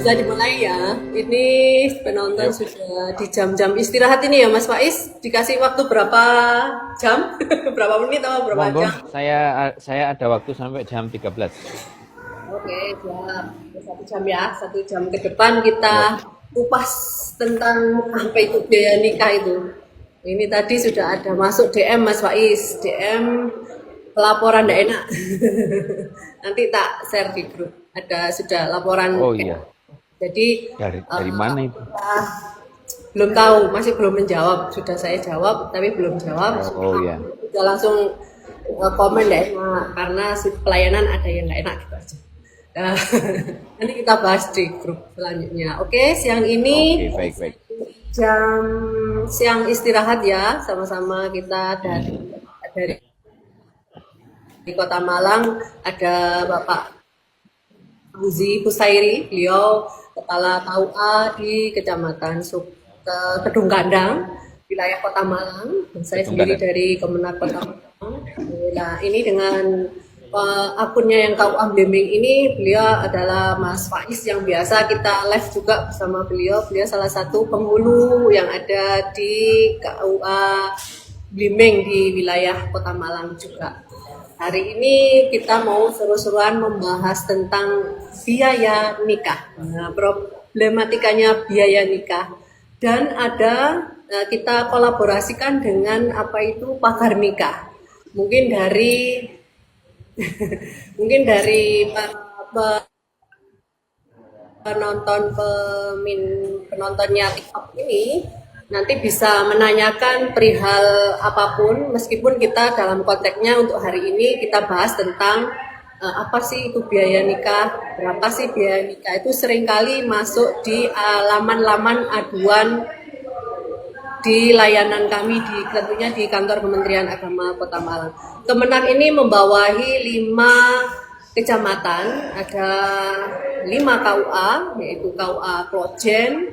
bisa dimulai ya. Ini penonton sudah di jam-jam istirahat ini ya Mas Faiz. Dikasih waktu berapa jam? Berapa menit atau berapa Monggo, jam? saya ada waktu sampai jam 13. Oke, siap. 1 jam ya. 1 jam ke depan Yuk. kita kupas tentang apa itu biaya nikah itu. Ini tadi sudah ada masuk DM Mas Faiz. DM pelaporan tidak enak. Nanti tak share di grup. Ada sudah laporan. Oh iya, Jadi dari mana itu? belum tahu, masih belum menjawab. Sudah saya jawab, tapi belum jawab. Oh iya. Sudah langsung komen nggak enak karena pelayanan ada yang nggak enak gitu aja. Nah, nanti kita bahas di grup selanjutnya. Oke, siang ini Oke, baik. jam siang istirahat ya, sama-sama kita dari Kota Malang ada Bapak Uzi Husairi, beliau Kepala KUA di Kecamatan Kedung Gandang, wilayah Kota Malang. Dan saya Kedung sendiri Gandang. dari Kemenak Kota Malang. Nah, ini dengan akunnya yang KUA Blimbing ini, beliau adalah Mas Faiz yang biasa kita live juga bersama beliau. Beliau salah satu penghulu yang ada di KUA Blimbing di wilayah Kota Malang juga. Hari ini kita mau seru-seruan membahas tentang biaya nikah. Nah, problematikanya biaya nikah. Dan ada kita kolaborasikan dengan apa itu pagar nikah. Mungkin dari penontonnya TikTok ini nanti bisa menanyakan perihal apapun, meskipun kita dalam konteksnya untuk hari ini kita bahas tentang apa sih itu biaya nikah, berapa sih biaya nikah. Itu seringkali masuk di laman-laman aduan di layanan kami tentunya di kantor Kementerian Agama Kota Malang. Kemenak ini membawahi 5 kecamatan, ada 5 KUA, yaitu KUA Klojen,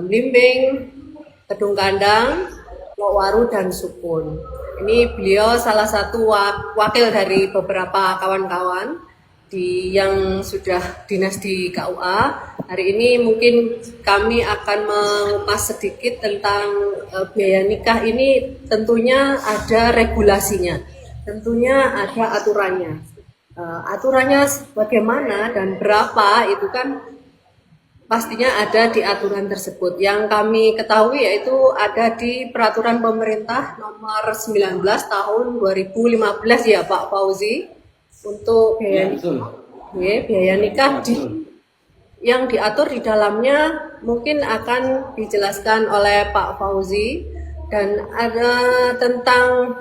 Blimbing, Kedung Gandang, Lokwaru, dan Sukun. Ini beliau salah satu wakil dari beberapa kawan-kawan yang sudah dinas di KUA. Hari ini mungkin kami akan mengupas sedikit tentang biaya nikah ini. Tentunya ada regulasinya, tentunya ada aturannya. Aturannya bagaimana dan berapa itu kan pastinya ada di aturan tersebut. Yang kami ketahui yaitu ada di Peraturan Pemerintah Nomor 19 Tahun 2015 ya Pak Fauzi, untuk biaya nikah. Biaya nikah yang diatur di dalamnya mungkin akan dijelaskan oleh Pak Fauzi, dan ada tentang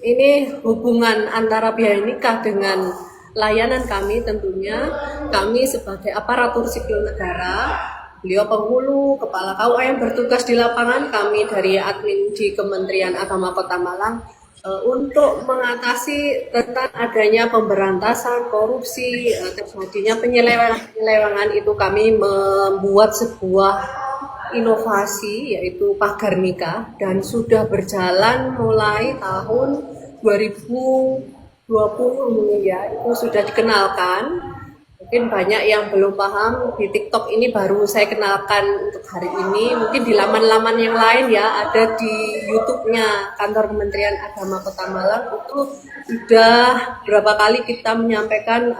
ini hubungan antara biaya nikah dengan layanan kami. Tentunya kami sebagai aparatur sipil negara, beliau penghulu, kepala KUA yang bertugas di lapangan, kami dari admin di Kementerian Agama Kota Malang, untuk mengatasi tentang adanya pemberantasan korupsi, terjadinya penyelewengan itu kami membuat sebuah inovasi yaitu pagar nikah, dan sudah berjalan mulai tahun 2020 ya, itu sudah dikenalkan. Mungkin banyak yang belum paham, di TikTok ini baru saya kenalkan untuk hari ini. Mungkin di laman-laman yang lain ya, ada di YouTube-nya Kantor Kementerian Agama Kota Malang, itu sudah berapa kali kita menyampaikan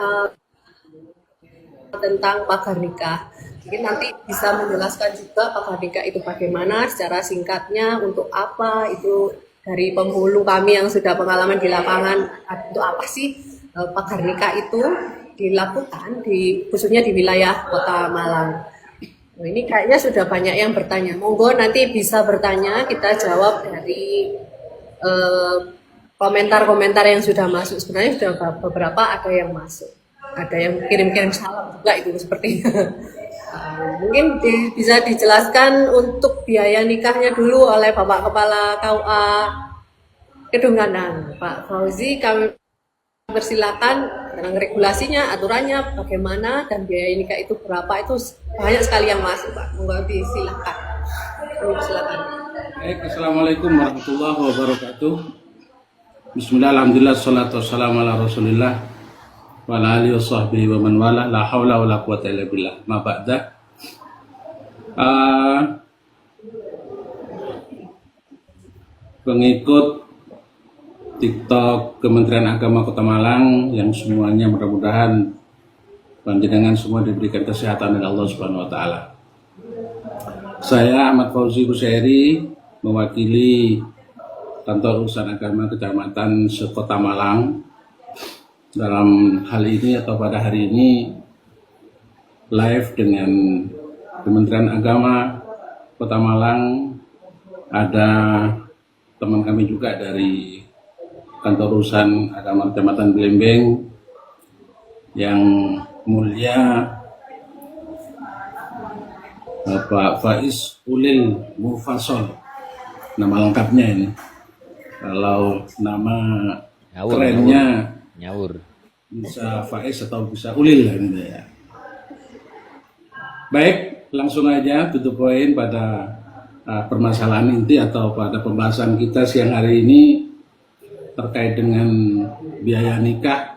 tentang pagar nikah. Mungkin nanti bisa menjelaskan juga pagar nikah itu bagaimana secara singkatnya, untuk apa itu dari penghulu kami yang sudah pengalaman di lapangan, untuk apa sih pagar nikah itu dilakukan khususnya di wilayah Kota Malang. Nah, ini kayaknya sudah banyak yang bertanya. Monggo nanti bisa bertanya, kita jawab dari komentar-komentar yang sudah masuk. Sebenarnya sudah beberapa ada yang masuk. Ada yang kirim-kirim salam juga itu sepertinya. Mungkin bisa dijelaskan untuk biaya nikahnya dulu oleh Bapak Kepala KUA Kedung Gandang, Pak Fauzi. Kami persilakan tentang regulasinya, aturannya bagaimana, dan biaya nikah itu berapa. Itu banyak sekali yang masuk Pak. Monggo silakan. Silakan. Baik, assalamualaikum warahmatullahi wabarakatuh. Bismillah, alhamdulillah, salatu wassalamu ala rasulillah. wa ala alihi washabbihi wa man wala, la haula wala quwata illa billah. Ma ba'da. Pengikut TikTok Kementerian Agama Kota Malang yang semuanya mudah-mudahan panjenengan semua diberikan kesehatan oleh Allah Subhanahu wa taala. Saya Ahmad Fauzi Busairi mewakili Kantor Urusan Agama Kecamatan Sekota Malang. Dalam hal ini atau pada hari ini live dengan Kementerian Agama Kota Malang, ada teman kami juga dari Kantor Urusan Agama Kecamatan Belembeng, yang mulia Bapak Faiz Ulil Mufassal, nama lengkapnya ini. Kalau nama kerennya Nyawur. bisa Faiz atau bisa Ulil lah gitu ya. Baik, langsung aja to the point pada permasalahan inti atau pada pembahasan kita siang hari ini terkait dengan biaya nikah,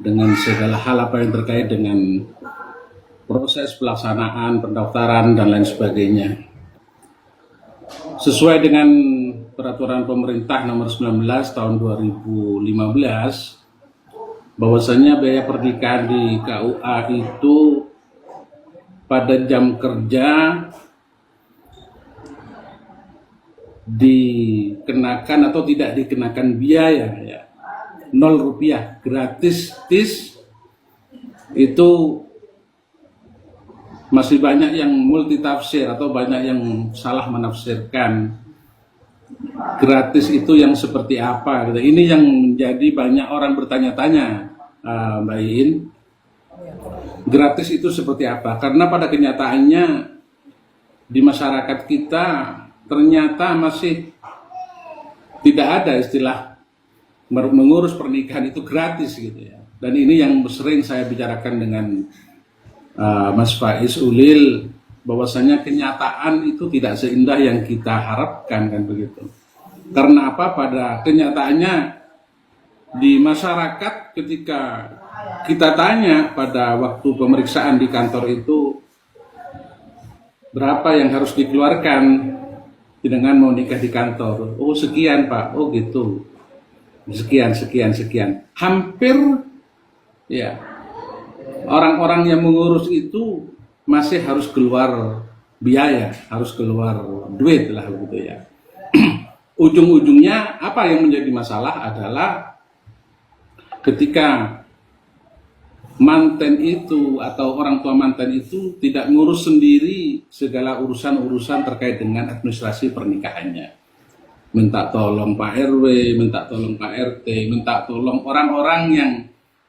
dengan segala hal apa yang terkait dengan proses pelaksanaan, pendaftaran, dan lain sebagainya. Sesuai dengan peraturan pemerintah nomor 19 tahun 2015, bahwasanya biaya pernikahan di KUA itu pada jam kerja dikenakan atau tidak dikenakan biaya ya, 0 rupiah, gratis. Itu masih banyak yang multitafsir atau banyak yang salah menafsirkan gratis itu yang seperti apa gitu. Ini yang menjadi banyak orang bertanya-tanya, Mbak Iin, gratis itu seperti apa? Karena pada kenyataannya di masyarakat kita ternyata masih tidak ada istilah mengurus pernikahan itu gratis gitu ya. Dan ini yang sering saya bicarakan dengan Mas Faiz Ulil, bahwasanya kenyataan itu tidak seindah yang kita harapkan kan begitu. Karena apa? Pada kenyataannya di masyarakat ketika kita tanya pada waktu pemeriksaan di kantor itu berapa yang harus dikeluarkan dengan mau nikah di kantor, oh sekian Pak, oh gitu, sekian. Hampir ya orang-orang yang mengurus itu masih harus keluar biaya, harus keluar duit lah begitu ya. Ujung-ujungnya apa yang menjadi masalah adalah ketika manten itu atau orang tua manten itu tidak ngurus sendiri segala urusan-urusan terkait dengan administrasi pernikahannya. Minta tolong Pak RW, minta tolong Pak RT, minta tolong orang-orang yang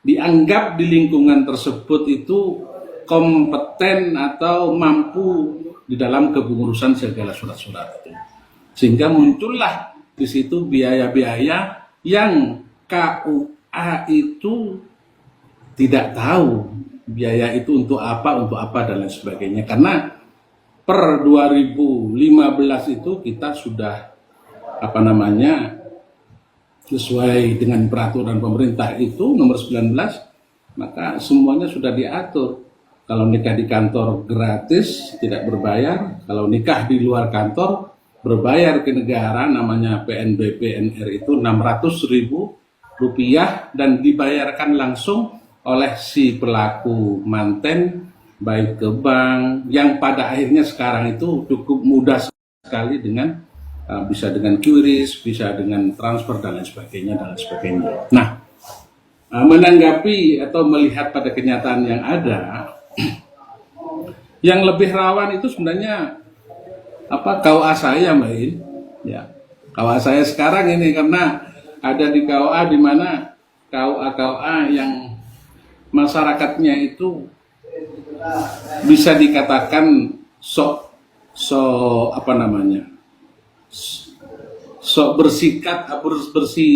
dianggap di lingkungan tersebut itu kompeten atau mampu di dalam kepengurusan segala surat-surat itu. Sehingga muncullah di situ biaya-biaya yang KUA itu tidak tahu biaya itu untuk apa dan lain sebagainya. Karena per 2015 itu kita sudah sesuai dengan peraturan pemerintah itu nomor 19, maka semuanya sudah diatur. Kalau nikah di kantor gratis, tidak berbayar. Kalau nikah di luar kantor berbayar ke negara, namanya PNBP NR itu 600.000 rupiah dan dibayarkan langsung oleh si pelaku manten baik ke bank, yang pada akhirnya sekarang itu cukup mudah sekali dengan bisa dengan QRIS, bisa dengan transfer dan lain sebagainya. Nah, menanggapi atau melihat pada kenyataan yang ada, yang lebih rawan itu sebenarnya KUA saya, Mbak In. Ya, KUA saya sekarang ini karena ada di KUA di mana KUA yang masyarakatnya itu bisa dikatakan sok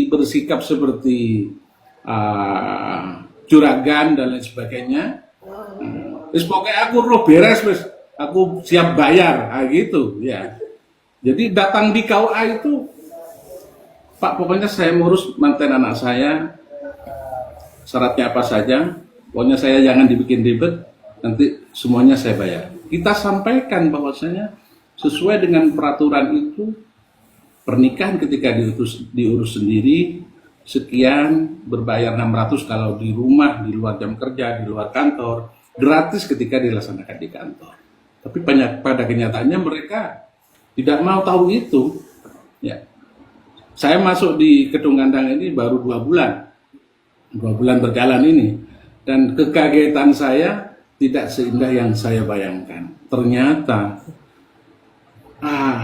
bersikap seperti juragan dan lain sebagainya. Wis pokoknya aku roh beres, wis aku siap bayar, gitu ya. Jadi datang di KUA itu, Pak, pokoknya saya ngurus manten anak saya syaratnya apa saja, pokoknya saya jangan dibikin ribet, nanti semuanya saya bayar. Kita sampaikan bahwasanya sesuai dengan peraturan itu, pernikahan ketika diurus sendiri, sekian, berbayar 600 kalau di rumah, di luar jam kerja, di luar kantor, gratis ketika dilaksanakan di kantor. Tapi pada kenyataannya mereka tidak mau tahu itu. Ya. Saya masuk di Kedung Gandang ini baru 2 bulan berjalan ini, dan kekagetan saya tidak seindah yang saya bayangkan. Ternyata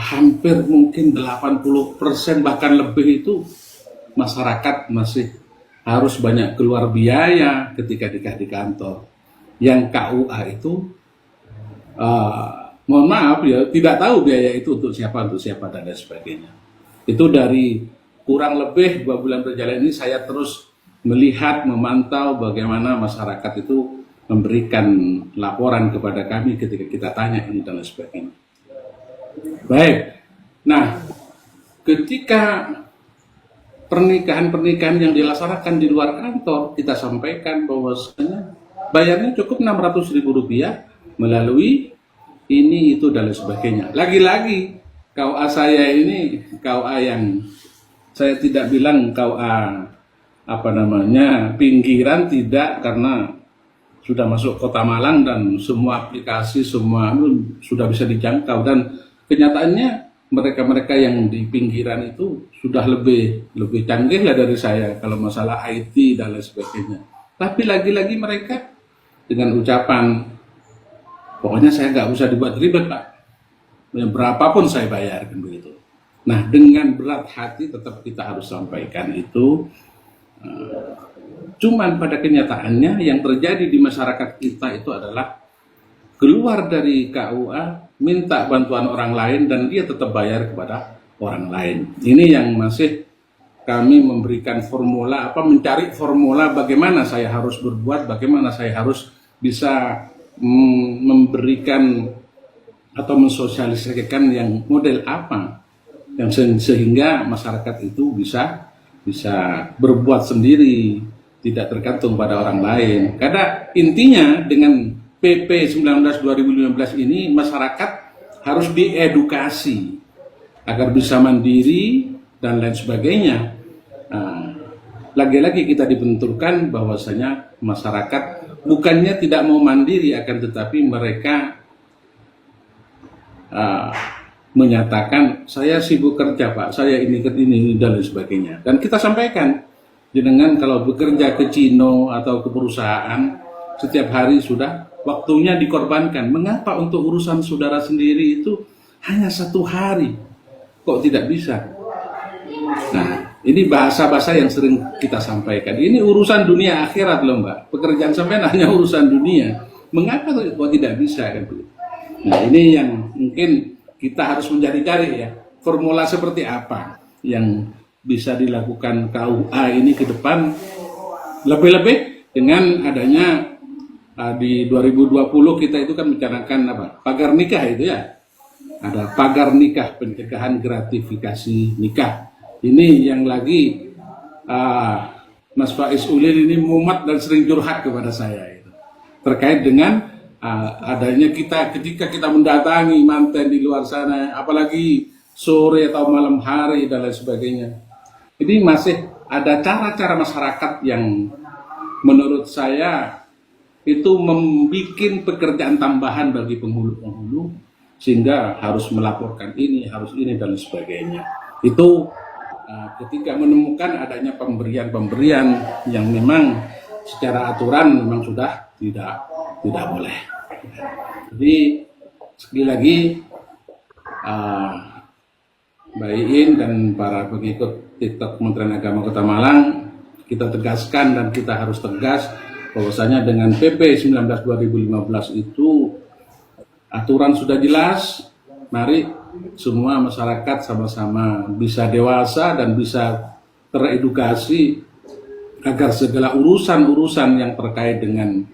hampir mungkin 80% bahkan lebih itu masyarakat masih harus banyak keluar biaya ketika nikah di kantor. Yang KUA itu mohon maaf ya, tidak tahu biaya itu untuk siapa dan lain sebagainya. Itu dari kurang lebih 2 bulan berjalan ini saya terus melihat, memantau bagaimana masyarakat itu memberikan laporan kepada kami ketika kita tanya ini dan lain sebagainya. Baik, nah ketika pernikahan-pernikahan yang dilaksanakan di luar kantor, kita sampaikan bahwasanya bayarnya cukup Rp600.000 melalui ini, itu, dan lain sebagainya. Lagi-lagi KUA saya ini KUA yang saya tidak bilang KUA pinggiran, tidak, karena sudah masuk Kota Malang dan semua aplikasi semua sudah bisa dijangkau, dan kenyataannya mereka-mereka yang di pinggiran itu sudah lebih canggih lah dari saya kalau masalah IT dan lain sebagainya. Tapi lagi-lagi mereka dengan ucapan, pokoknya saya nggak usah dibuat ribet Pak, berapapun saya bayar, kan begitu. Nah, dengan berat hati tetap kita harus sampaikan itu. Cuman pada kenyataannya yang terjadi di masyarakat kita itu adalah keluar dari KUA, minta bantuan orang lain, dan dia tetap bayar kepada orang lain. Ini yang masih kami memberikan formula, mencari formula bagaimana saya harus berbuat, bagaimana saya harus bisa memberikan atau mensosialisasikan yang model apa yang sehingga masyarakat itu bisa berbuat sendiri, tidak tergantung pada orang lain. Karena intinya dengan PP 19/2015 ini masyarakat harus diedukasi agar bisa mandiri dan lain sebagainya. Lagi-lagi kita dibenturkan bahwasanya masyarakat bukannya tidak mau mandiri, akan tetapi mereka menyatakan saya sibuk kerja Pak, saya ini dan lain sebagainya. Dan kita sampaikan, jenengan kalau bekerja ke Cino atau ke perusahaan setiap hari sudah waktunya dikorbankan. Mengapa untuk urusan saudara sendiri itu hanya 1 hari? Kok tidak bisa? Nah, ini bahasa-bahasa yang sering kita sampaikan. Ini urusan dunia akhirat loh Mbak. Pekerjaan sampai hanya urusan dunia. Mengapa kok tidak bisa? Kan? Nah, ini yang mungkin kita harus mencari-cari ya, formula seperti apa yang bisa dilakukan KUA ini ke depan, lebih-lebih dengan adanya di 2020 kita itu kan mencanangkan pagar nikah itu ya, ada pagar nikah, pencegahan gratifikasi nikah. Ini yang lagi Mas Faiz Ulil ini mumet dan sering curhat kepada saya itu, terkait dengan adanya ketika kita mendatangi manten di luar sana, apalagi sore atau malam hari dan lain sebagainya. Ini masih ada cara-cara masyarakat yang menurut saya itu membuat pekerjaan tambahan bagi penghulu-penghulu, sehingga harus melaporkan ini, harus ini dan lain sebagainya. Itu ketika menemukan adanya pemberian-pemberian yang memang secara aturan memang sudah tidak boleh. Jadi sekali lagi Mbak Iin dan para pengikut TikTok Kementerian Agama Kota Malang, kita tegaskan dan kita harus tegas bahwasanya dengan PP 19/2015 itu aturan sudah jelas. Mari semua masyarakat sama-sama bisa dewasa dan bisa teredukasi agar segala urusan-urusan yang terkait dengan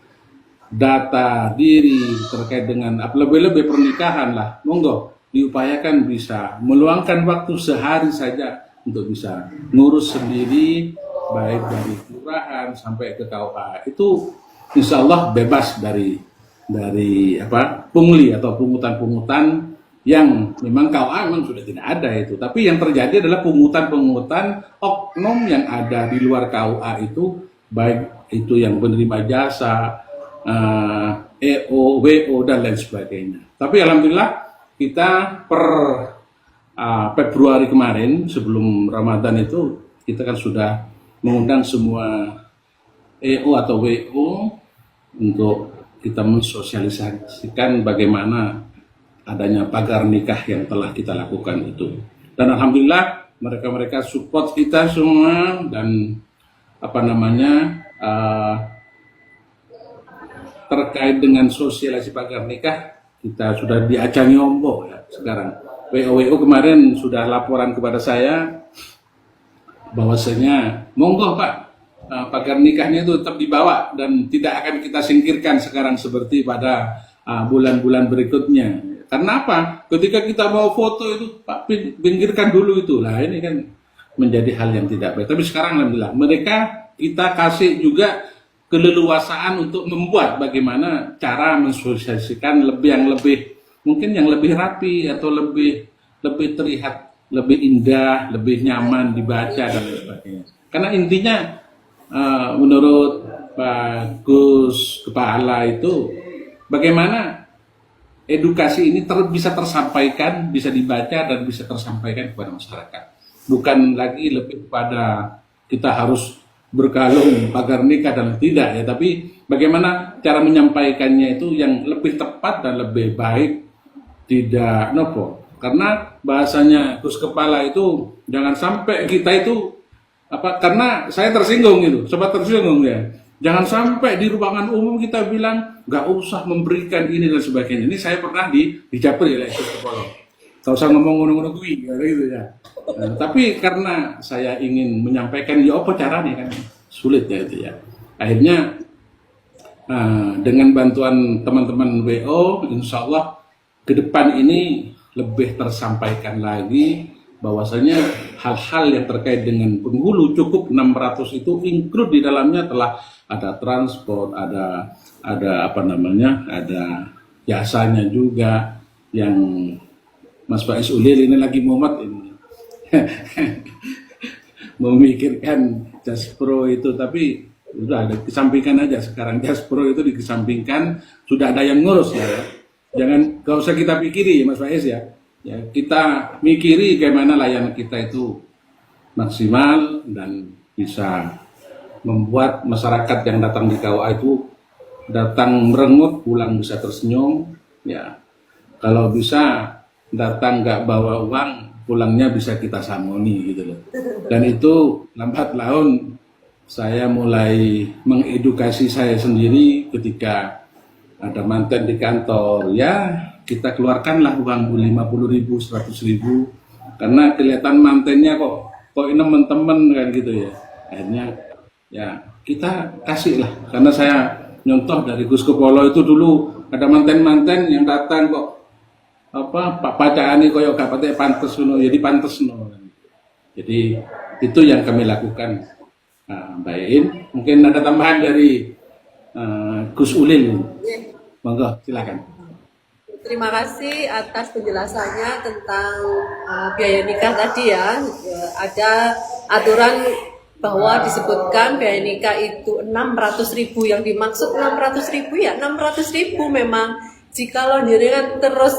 data diri, terkait dengan lebih-lebih pernikahan lah, monggo diupayakan bisa meluangkan waktu sehari saja untuk bisa ngurus sendiri, baik dari kelurahan sampai ke KUA itu insya Allah bebas dari pungli atau pungutan-pungutan yang memang KUA memang sudah tidak ada itu. Tapi yang terjadi adalah pungutan-pungutan oknum yang ada di luar KUA itu, baik itu yang penerima jasa, EO, WO dan lain sebagainya. Tapi alhamdulillah kita per Februari kemarin sebelum Ramadan itu kita kan sudah mengundang semua EO atau WO untuk kita mensosialisasikan bagaimana adanya pagar nikah yang telah kita lakukan itu. Dan alhamdulillah mereka support kita semua dan terkait dengan sosialisasi pagar nikah kita sudah di Acanyombo ya sekarang. WO kemarin sudah laporan kepada saya bahwasanya monggo Pak, pagar nikahnya itu tetap dibawa dan tidak akan kita singkirkan sekarang seperti pada bulan-bulan berikutnya. Karena apa? Ketika kita mau foto itu Pak pinggirkan dulu itu. Lah ini kan menjadi hal yang tidak baik. Tapi sekarang alhamdulillah mereka kita kasih juga keleluasaan untuk membuat bagaimana cara mensosialisasikan yang lebih mungkin yang lebih rapi atau lebih terlihat lebih indah, lebih nyaman dibaca dan lain sebagainya. Karena intinya menurut Pak Gus Kepala itu bagaimana edukasi ini bisa tersampaikan, bisa dibaca dan bisa tersampaikan kepada masyarakat. Bukan lagi lebih pada kita harus berkalung pagar nikah dan tidak ya, tapi bagaimana cara menyampaikannya itu yang lebih tepat dan lebih baik. Tidak nopo, karena bahasanya Gus Kepala itu jangan sampai kita itu karena saya tersinggung itu, sobat tersinggung ya. Jangan sampai di ruangan umum kita bilang nggak usah memberikan ini dan sebagainya. Ini saya pernah dijapri oleh Gus Kepala. Gak usah ngomong ngono-ngono gue gitu ya. Nah, tapi karena saya ingin menyampaikan ya apa caranya kan sulit ya itu ya. Akhirnya dengan bantuan teman-teman WO, insya Allah ke depan ini lebih tersampaikan lagi bahwasanya hal-hal yang terkait dengan penghulu cukup 600 itu include di dalamnya telah ada transport, ada ada jasanya juga yang Mas Faiz Ulil ini lagi mumet ini memikirkan Jaspro itu, tapi sudah ada kesampingkan aja sekarang. Jaspro itu dikesampingkan, sudah ada yang ngurus ya. Jangan, gak usah kita pikiri Mas Faiz ya. Ya kita mikiri bagaimana layanan kita itu maksimal dan bisa membuat masyarakat yang datang di KUA itu datang merengut, pulang bisa tersenyum. Ya kalau bisa datang nggak bawa uang, pulangnya bisa kita samoni gitu loh. Dan itu lambat laun saya mulai mengedukasi saya sendiri ketika ada manten di kantor, ya kita keluarkanlah uang 50.000, 100.000 karena kelihatan mantennya kok ini teman-teman kan gitu ya. Akhirnya ya kita kasih lah, karena saya nyontoh dari Gus Kepolo itu dulu ada manten-manten yang datang kok Pak Pacani koyo gak patek pantes ngono, jadi pantes ngono. Jadi itu yang kami lakukan. Mbak In, mungkin ada tambahan dari Gus Ulil. Monggo, silakan. Terima kasih atas penjelasannya tentang biaya nikah tadi ya. Ada aturan bahwa disebutkan biaya nikah itu 600.000, yang dimaksud 600.000 ya 600.000 memang jika jenengan terus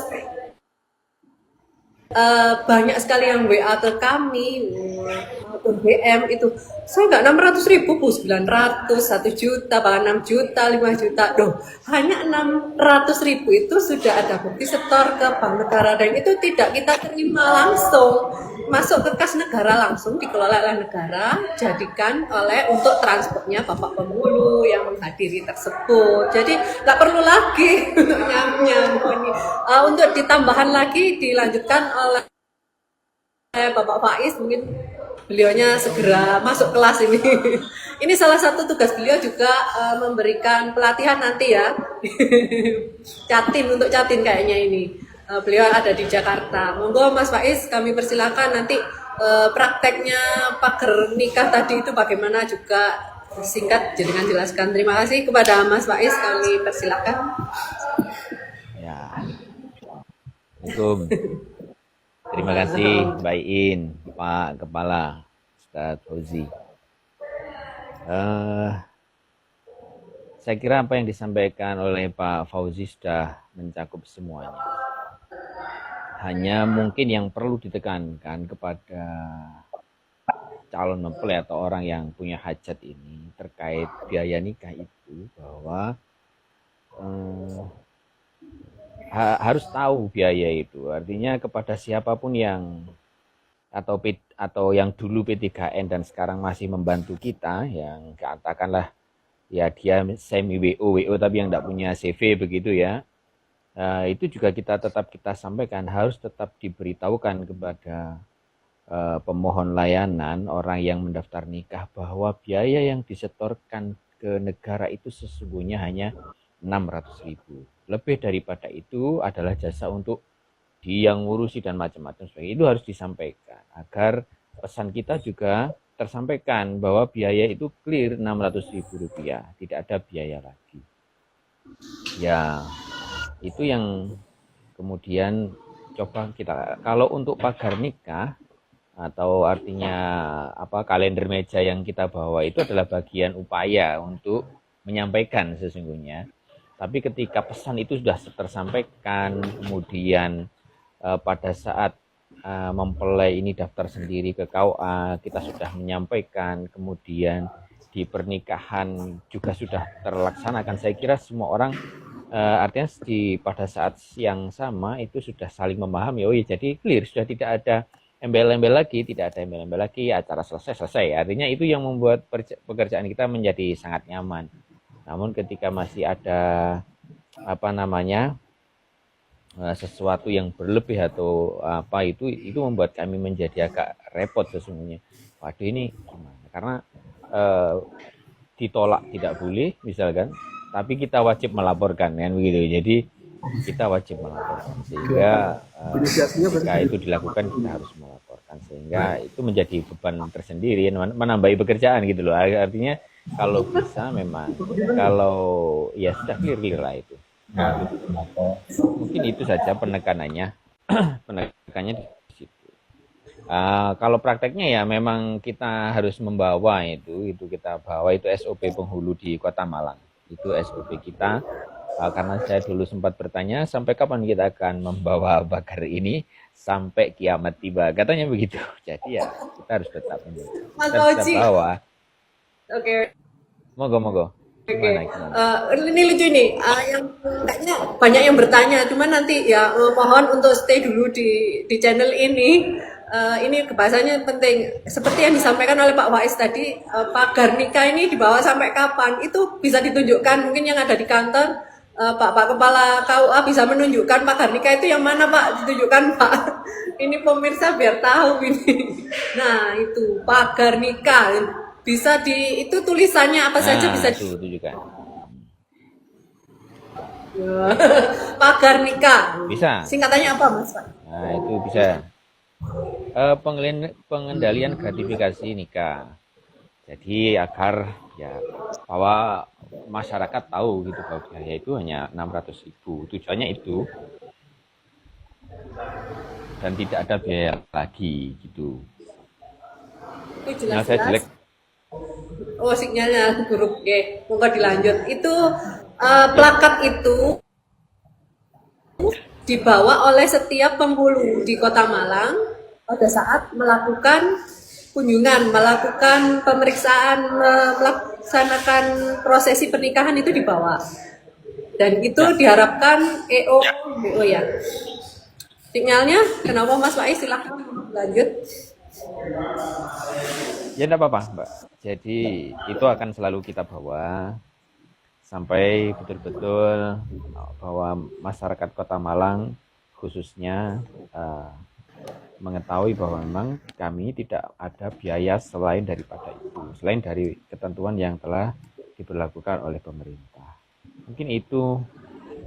banyak sekali yang WA ke kami maupun BM itu, saya nggak 600.000 bu, 900, 1 juta, bahkan 6 juta, 5 juta, hanya 600.000 itu sudah ada bukti setor ke bank negara dan itu tidak kita terima langsung, masuk ke kas negara langsung, dikelola oleh negara, jadikan untuk transportnya bapak penghulu yang menghadiri tersebut. Jadi nggak perlu lagi untuk nyam-nyam ini. Untuk ditambahan lagi dilanjutkan oleh Bapak Faiz, mungkin beliaunya segera masuk kelas ini. Ini salah satu tugas beliau juga memberikan pelatihan nanti ya. Untuk Catin kayaknya ini. Beliau ada di Jakarta. Monggo Mas Faiz, kami persilakan nanti prakteknya pagar nikah tadi itu bagaimana juga Singkat jenengan jelaskan. Terima kasih kepada Mas Faiz, kami persilakan. Ya, Assalamualaikum. Terima kasih Mbak In, Pak Kepala, Ustadz Fauzi. Saya kira apa yang disampaikan oleh Pak Fauzi sudah mencakup semuanya. Hanya mungkin yang perlu ditekankan kepada calon mempelai atau orang yang punya hajat ini terkait biaya nikah itu bahwa harus tahu biaya itu. Artinya kepada siapapun yang atau yang dulu P3N dan sekarang masih membantu kita, yang katakanlah ya dia semi WO tapi yang tidak punya CV begitu ya. Itu juga kita sampaikan harus tetap diberitahukan kepada pemohon layanan orang yang mendaftar nikah bahwa biaya yang disetorkan ke negara itu sesungguhnya hanya 600.000. Lebih daripada itu adalah jasa untuk dia ngurusi dan macam-macam sebagainya. Itu harus disampaikan agar pesan kita juga tersampaikan bahwa biaya itu clear Rp600.000, tidak ada biaya lagi. Ya, itu yang kemudian coba kita, kalau untuk pagar nikah atau artinya kalender meja yang kita bawa itu adalah bagian upaya untuk menyampaikan sesungguhnya. Tapi ketika pesan itu sudah tersampaikan, kemudian pada saat mempelai ini daftar sendiri ke KUA, kita sudah menyampaikan, kemudian di pernikahan juga sudah terlaksanakan. Saya kira semua orang artinya pada saat yang sama itu sudah saling memahami. Oh iya, jadi clear, sudah tidak ada embel-embel lagi, acara selesai. Artinya itu yang membuat pekerjaan kita menjadi sangat nyaman. Namun ketika masih ada sesuatu yang berlebih atau itu membuat kami menjadi agak repot sesungguhnya. Waduh, ini gimana? Karena ditolak tidak boleh misalkan, tapi kita wajib melaporkan kan begitu. Jadi kita wajib melaporkan sehingga jika itu dilakukan kita harus melaporkan, sehingga itu menjadi beban tersendiri, menambahi pekerjaan gitu loh. Artinya kalau bisa memang, kalau ya sudah clear lah itu. Mungkin itu saja penekanannya. Penekanannya di situ. Kalau prakteknya ya memang kita harus membawa itu kita bawa itu SOP penghulu di Kota Malang. Itu SOP kita. Karena saya dulu sempat bertanya sampai kapan kita akan membawa pagar ini sampai kiamat tiba, katanya begitu. Jadi ya kita harus tetap bawa. Oke. Monggo. Gimana? Ini lucu nih, yang kayaknya banyak yang bertanya, cuman nanti ya mohon untuk stay dulu di channel ini. Ini bahasanya penting. Seperti yang disampaikan oleh Pak Faiz tadi, pagar nikah ini dibawa sampai kapan? Itu bisa ditunjukkan mungkin yang ada di kantor. Pak Kepala KUA bisa menunjukkan pagar nikah itu yang mana Pak? Ditunjukkan Pak. Ini pemirsa biar tahu ini. Nah itu pagar nikah bisa itu tulisannya apa saja bisa ditunjukkan. Pagar nikah. Bisa. Singkatannya apa Mas Pak? Nah itu bisa. Pengendalian gratifikasi nikah. Jadi agar ya bahwa masyarakat tahu gitu bahwa biaya itu hanya 600.000. Tujuannya itu dan tidak ada biaya lagi gitu. Itu jelas. Oh sinyalnya buruk ya. Moga dilanjut. Itu plakat itu dibawa oleh setiap penghulu di Kota Malang pada saat melakukan kunjungan, melakukan pemeriksaan, melaksanakan prosesi pernikahan itu dibawa. Dan itu diharapkan EO ya. Sinyalnya kenapa Mas Faiz, silahkan lanjut. Ya enggak apa-apa Mbak. Jadi itu akan selalu kita bawa sampai betul-betul bahwa masyarakat Kota Malang khususnya mengetahui bahwa memang kami tidak ada biaya selain daripada itu, selain dari ketentuan yang telah diberlakukan oleh pemerintah. Mungkin itu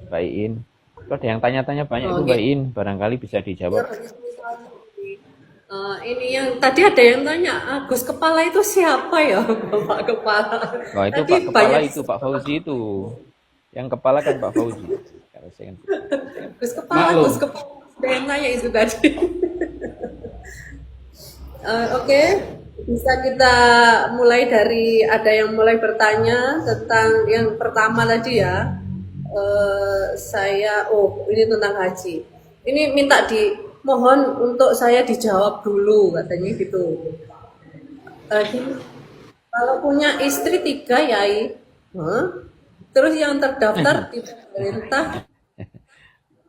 Mbak Iin. Kalau ada yang tanya-tanya banyak itu Mbak Iin, barangkali bisa dijawab. Ini yang tadi ada yang tanya, Gus Kepala itu siapa ya? Bapak Kepala. Wah, itu Tadi Pak Kepala banyak itu Pak Fauzi itu. Yang kepala kan Pak Fauzi. Kalau saya kan Gus Kepala, Maklum. Gus Kepala. Ada yang tanya itu tadi. Oke, bisa kita mulai dari ada yang mulai bertanya tentang yang pertama tadi ya. Ini tentang haji. Ini minta mohon untuk saya dijawab dulu katanya gitu. Gini, kalau punya istri 3 Yai, terus yang terdaftar di pemerintah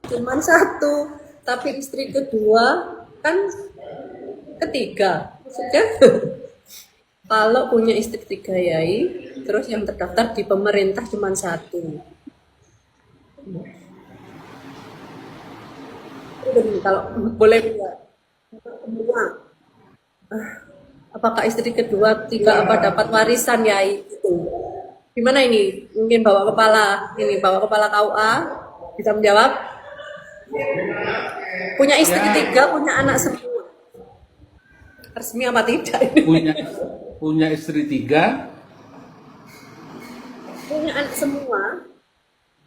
cuma 1, tapi istri kedua kan ketiga. Maksudnya kalau punya istri 3 Yai, terus yang terdaftar di pemerintah cuma 1. Kalau boleh enggak? Kedua, apakah istri kedua 3 apa dapat warisan Yai? Itu. Gimana ini? Mungkin bawa kepala KUA bisa menjawab. Punya istri 3, punya anak semua. Resmi apa tidak ini? Punya istri 3, Punya anak semua.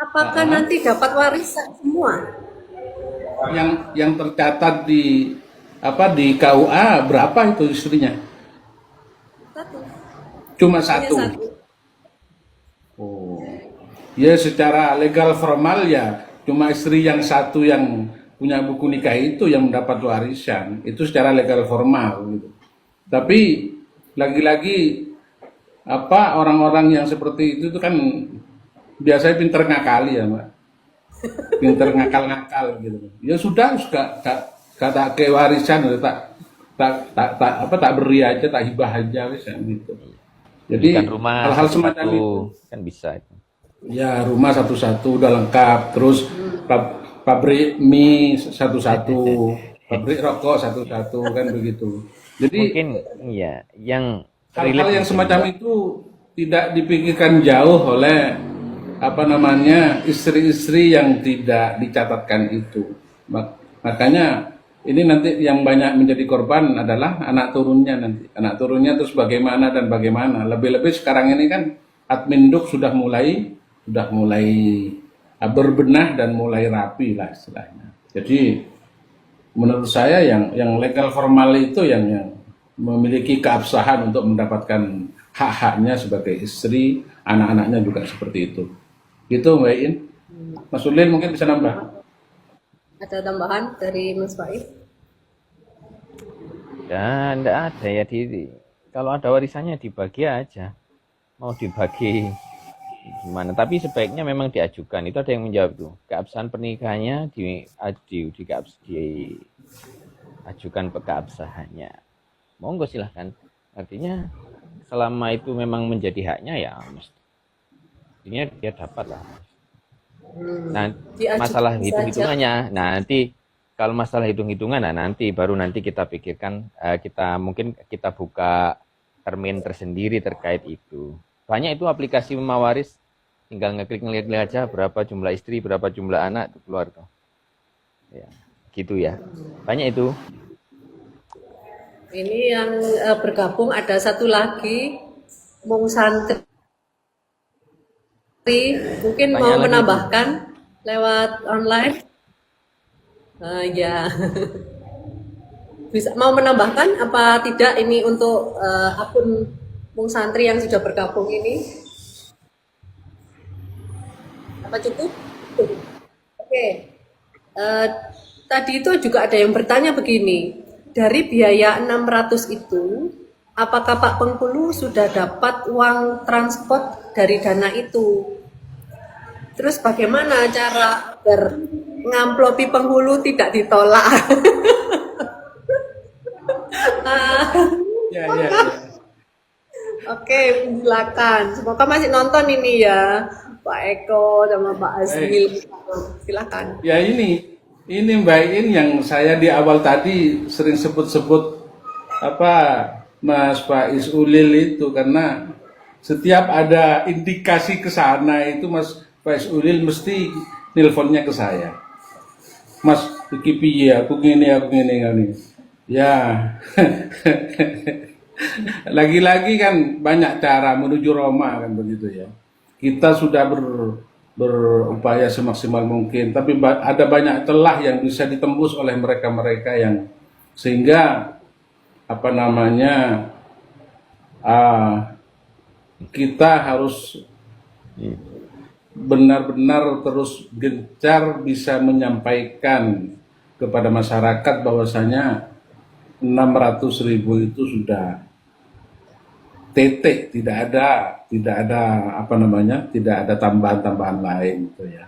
Apakah nanti dapat warisan semua? yang tercatat di KUA berapa itu istrinya? 1. Cuma Punya 1. 1. Oh. Ya secara legal formal ya cuma istri yang 1 yang punya buku nikah itu yang mendapat warisan. Itu secara legal formal gitu. Tapi lagi-lagi orang-orang yang seperti itu kan biasanya pinter ngakali ya, Mbak. Pinter ngakal-ngakal gitu. Ya sudah tak ke warisan tak beri aja, tak hibah aja wis gitu. Jadi belikan rumah hal-hal semacam satu-satu, itu kan bisa itu. ya rumah satu-satu udah lengkap, terus pabrik mie satu-satu, pabrik rokok satu-satu kan begitu. Jadi Mungkin ya yang hal-hal relate yang mungkin, semacam itu tidak dipikirkan jauh oleh istri-istri yang tidak dicatatkan itu. Makanya ini nanti yang banyak menjadi korban adalah anak turunnya nanti. Anak turunnya terus bagaimana dan bagaimana. Lebih-lebih sekarang ini kan Adminduk sudah mulai berbenah dan mulai rapi lah istilahnya. Jadi menurut saya yang legal formal itu yang memiliki keabsahan untuk mendapatkan hak-haknya sebagai istri, anak-anaknya juga seperti itu. Gitu Mbak In. Mas Ulin mungkin bisa nambah. Ada tambahan dari Mas Faiz? ya enggak ada ya kalau ada warisannya dibagi aja. Mau dibagi gimana? Tapi sebaiknya memang diajukan. Itu ada yang menjawab tuh. Keabsahan pernikahannya diajukan keabsahannya. Monggo silahkan. Artinya selama itu memang menjadi haknya ya mestinya dia dapat lah. Nah, masalah hitung-hitungannya, nanti kalau masalah hitung-hitungan, nanti kita pikirkan, mungkin kita buka termin tersendiri terkait itu. Banyak itu aplikasi mewaris, tinggal ngeklik aja berapa jumlah istri, berapa jumlah anak itu keluar tuh. Ya, gitu ya. Banyak itu. Ini yang bergabung ada satu lagi, Mung Santri. Mungkin Banyak mau lagi menambahkan lewat online. Ya. Bisa mau menambahkan apa tidak ini untuk akun Mung Santri yang sudah bergabung ini? Apa cukup? Oke. Tadi itu juga ada yang bertanya begini. Dari biaya 600 itu, apakah Pak Bengkulu sudah dapat uang transport dari dana itu? Terus bagaimana cara agar ngamplopi penghulu tidak ditolak? Ya. Oke, silakan. Semoga masih nonton ini ya, Pak Eko sama Pak Azmil. Silakan. Ya ini Mbak In yang saya di awal tadi sering sebut-sebut Mas Faiz Ulil itu karena setiap ada indikasi ke sana itu Mas Faiz Ulil mesti nelponnya ke saya. Mas, iki piye aku ngene. Ya, lagi-lagi kan banyak cara menuju Roma kan begitu ya. Kita sudah berupaya semaksimal mungkin, tapi ada banyak celah yang bisa ditembus oleh mereka-mereka yang sehingga apa namanya kita harus benar-benar terus gencar bisa menyampaikan kepada masyarakat bahwasanya 600.000 itu sudah titik, tidak ada apa namanya, tidak ada tambahan-tambahan lain gitu ya.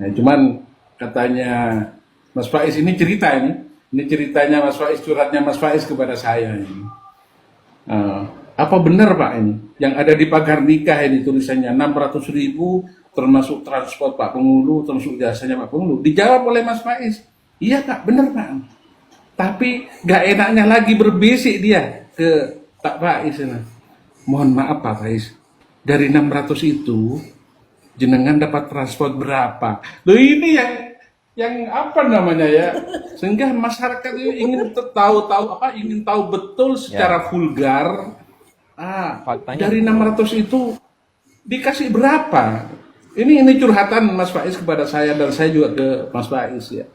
Nah, cuman katanya Mas Faiz ini ceritanya Mas Faiz, curhatnya Mas Faiz kepada saya ini. Apa benar Pak ini? Yang ada di pagar nikah ini tulisannya 600.000 termasuk transport Pak Penghulu, termasuk jasanya Pak Penghulu. Dijawab oleh Mas Faiz, iya Pak, benar Pak. Tapi gak enaknya lagi berbisik dia ke Pak Faiz. Mohon maaf Pak Faiz, dari 600 itu jenengan dapat transport berapa? Loh ini yang apa namanya ya, sehingga masyarakat ini ingin tahu betul secara vulgar. Faktanya Dari 600 itu dikasih berapa? Ini curhatan Mas Faiz kepada saya dan saya juga ke Mas Faiz ya.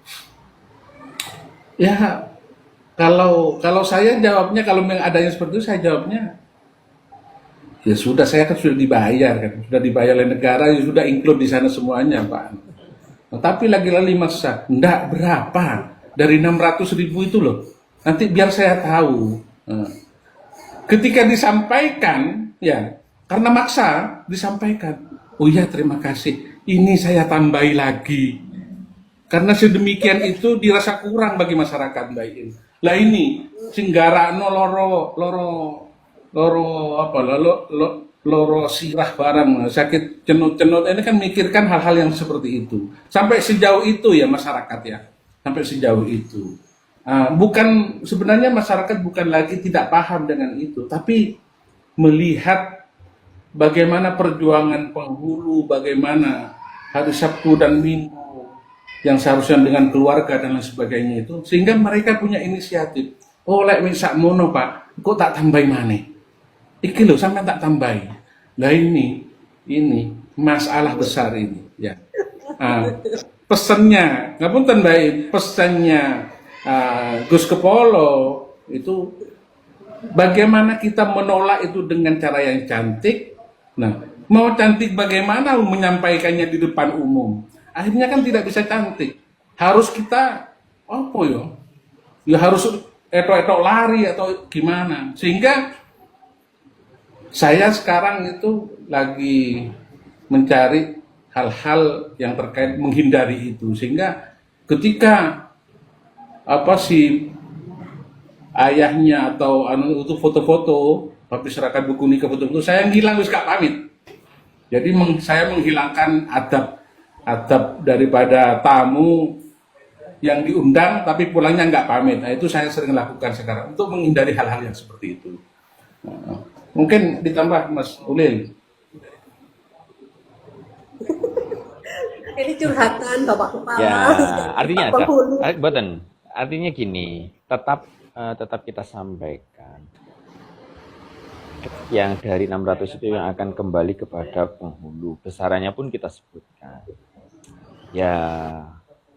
Ya kalau saya jawabnya, kalau memang ada yang seperti itu, saya jawabnya ya sudah, saya kan sudah dibayar oleh negara, ya sudah include di sana semuanya Pak. Nah, tapi lagi-lagi masa enggak berapa dari 600.000 itu loh. Nanti biar saya tahu. Nah, ketika disampaikan ya karena maksa disampaikan. Oh iya terima kasih. Ini saya tambahi lagi. Karena sedemikian itu dirasa kurang bagi masyarakat Mbak In. Lah ini singgara no loro sirah barang, sakit cenut-cenut, ini kan mikirkan hal-hal yang seperti itu. Sampai sejauh itu ya masyarakat ya. Sampai sejauh itu. Bukan, sebenarnya masyarakat bukan lagi tidak paham dengan itu, tapi melihat bagaimana perjuangan penghulu, bagaimana hari Sabtu dan Minggu yang seharusnya dengan keluarga dan lain sebagainya itu, sehingga mereka punya inisiatif. Oh, lek misak mono Pak, kok tak tambahi maneh? Iki lho sampai tak tambahi. Lah ini masalah besar ini ya. Pesannya, ngapunten Mbak, pesannya Gus Kepolo itu bagaimana kita menolak itu dengan cara yang cantik. Nah, mau cantik bagaimana menyampaikannya di depan umum? Akhirnya kan tidak bisa cantik. Harus kita apa ya? Ya harus etok-etok lari atau gimana? Sehingga saya sekarang itu lagi mencari hal-hal yang terkait menghindari itu, sehingga ketika ayahnya atau itu foto-foto tapi serahkan buku nikah foto-foto, saya ngilang wis gak pamit. Jadi saya menghilangkan adab daripada tamu yang diundang tapi pulangnya nggak pamit. Nah, itu saya sering lakukan sekarang untuk menghindari hal-hal yang seperti itu. Mungkin ditambah Mas Ulil. Ini curhatan Bapak Kepala. ya, artinya Bapak Penghulu. artinya gini, tetap kita sampaikan yang dari 600 itu yang akan kembali kepada penghulu. Besarannya pun kita sebutkan. Ya,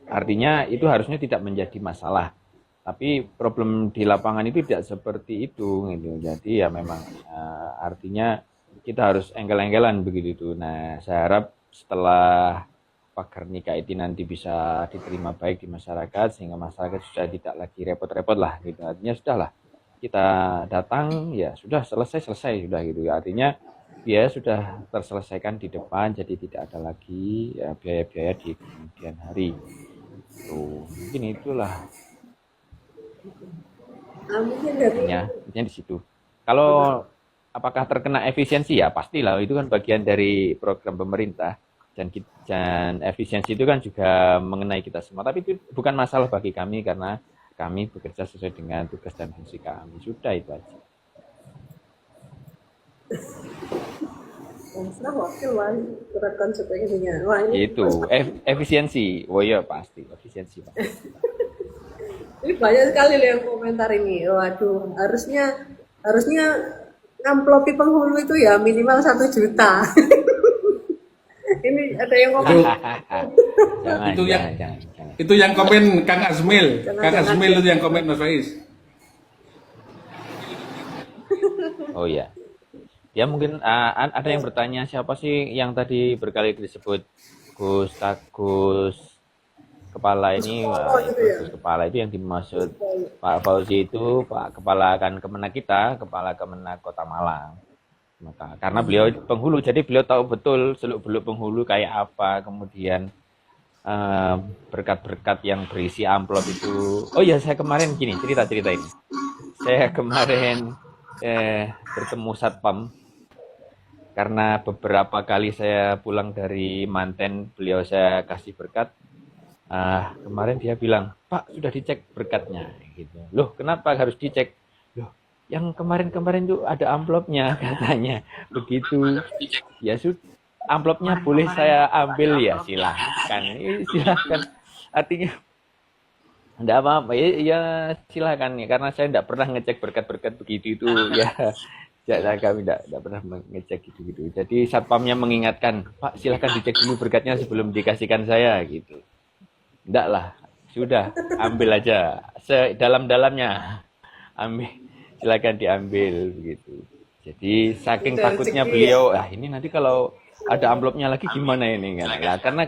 artinya itu harusnya tidak menjadi masalah. Tapi problem di lapangan itu tidak seperti itu gitu. Jadi ya memang artinya kita harus engkel-engkelan begitu. Nah, saya harap setelah pagar nikah itu nanti bisa diterima baik di masyarakat, sehingga masyarakat sudah tidak lagi repot-repot lah gitu. Artinya sudahlah, kita datang ya sudah selesai sudah gitu. Artinya biaya sudah terselesaikan di depan, jadi tidak ada lagi ya biaya-biaya di kemudian hari. Tuh, mungkin itulah Mungkin dari artinya di situ. Kalau apakah terkena efisiensi, ya pastilah, itu kan bagian dari program pemerintah, dan efisiensi itu kan juga mengenai kita semua. Tapi itu bukan masalah bagi kami karena kami bekerja sesuai dengan tugas dan fungsi kami. Sudah itu aja. wakil wali gerakan sebagainya. Wah, ini Itu efisiensi. Oh iya pasti efisiensi Pak. Ini banyak sekali loh yang komentar ini. Waduh, harusnya harusnya ngamplopi penghulu itu ya minimal 1 juta. Ini ada yang Itu komen, Jangan, itu yang jangan. itu yang komen Kang Azmil. Kang jangan-jangan Azmil itu yang komen Mas Faiz. Oh ya. Ya mungkin ada yang bertanya siapa sih yang tadi berkali disebut Gus Kepala ini. oh Wah, gitu itu ya. Gus Kepala itu yang dimaksud Pak Fauzi itu Pak Kepala kan Kemenak kita, Kepala Kemenak Kota Malang. Maka karena beliau penghulu, jadi beliau tahu betul seluk-beluk penghulu kayak apa, kemudian eh, berkat-berkat yang berisi amplop itu. Oh ya, saya kemarin gini cerita-cerita ini. Saya kemarin bertemu satpam karena beberapa kali saya pulang dari manten, beliau saya kasih berkat. Kemarin dia bilang, Pak sudah dicek berkatnya, gitu. Loh, kenapa harus dicek? Loh, yang kemarin-kemarin tuh ada amplopnya katanya, begitu. Ya sudah, amplopnya boleh saya ambil ya silahkan, silahkan. Artinya enggak apa-apa ya, ya silakan ya karena saya enggak pernah ngecek berkat-berkat begitu itu ya. Ya, kami enggak pernah ngecek gitu-gitu. Jadi satpamnya mengingatkan, Pak silakan dicek dulu berkatnya sebelum dikasihkan saya gitu. Enggak lah, sudah ambil aja sedalam-dalamnya. Ambil, silakan diambil begitu. Jadi saking Itu takutnya rezeki ya. beliau, ini nanti kalau ada amplopnya lagi gimana ini kan? Lah karena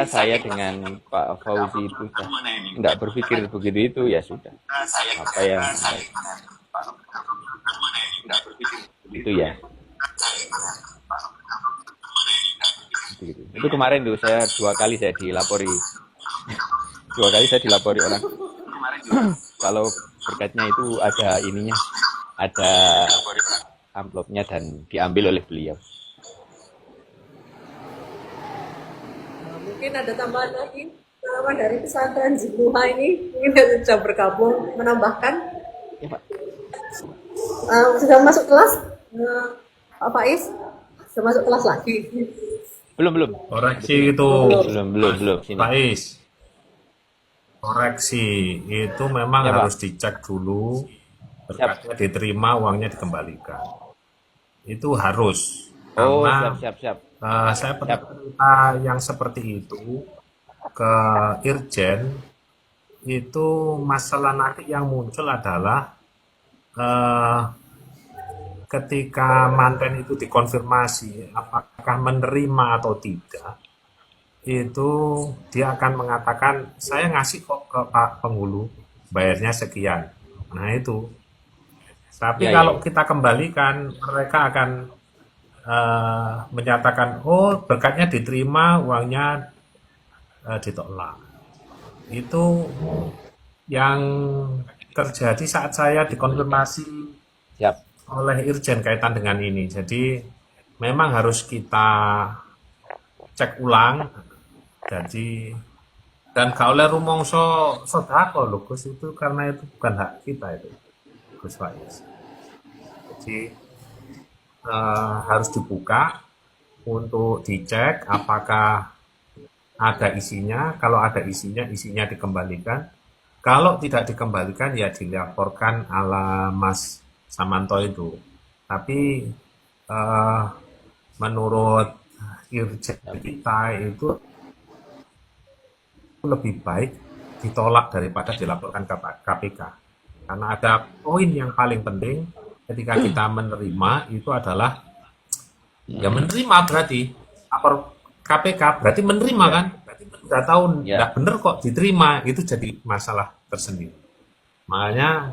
saya dengan Pak Fauzi itu sudah nggak berpikir begitu itu ya sudah. Apa yang itu ya. Gitu. Itu kemarin tuh saya dua kali saya dilapori orang kalau berkatnya itu ada ininya, ada amplopnya dan diambil oleh beliau. Mungkin ada tambahan lagi pengalaman dari pesantren Zinuha ini mungkin yang sudah bergabung menambahkan. Ya Pak. Sudah masuk kelas, Pak Faiz sudah masuk kelas lagi. Belum. Koreksi itu, Belum. Sini. Faiz. Koreksi itu memang Ya harus Pak. dicek dulu, Siap. berkatnya diterima, uangnya dikembalikan. Itu harus, Oh, karena siap. saya pernah Siap. cerita yang seperti itu ke Irjen. Itu masalah nanti yang muncul adalah eh, ketika manten itu dikonfirmasi apakah menerima atau tidak, itu dia akan mengatakan saya ngasih kok ke Pak Penghulu, bayarnya sekian. Nah itu. Tapi Ya. kalau kita kembalikan, mereka akan menyatakan, oh berkatnya diterima, uangnya ditolak. Itu yang terjadi saat saya dikonfirmasi Siap. oleh Irjen kaitan dengan ini. Jadi memang harus kita cek ulang. Jadi dan gak oleh rumongso sodako lho Gus, itu karena itu bukan hak kita itu Gus Faiz. Jadi harus dibuka untuk dicek apakah ada isinya. Kalau ada isinya dikembalikan. Kalau tidak dikembalikan ya dilaporkan ala Mas Samanto itu. Tapi menurut Irjen kita itu lebih baik ditolak daripada dilaporkan ke KPK. Karena ada poin yang paling penting ketika kita menerima itu adalah ya menerima berarti lapor KPK berarti menerima kan? Udah tahu nggak bener kok diterima, itu jadi masalah tersendiri. Makanya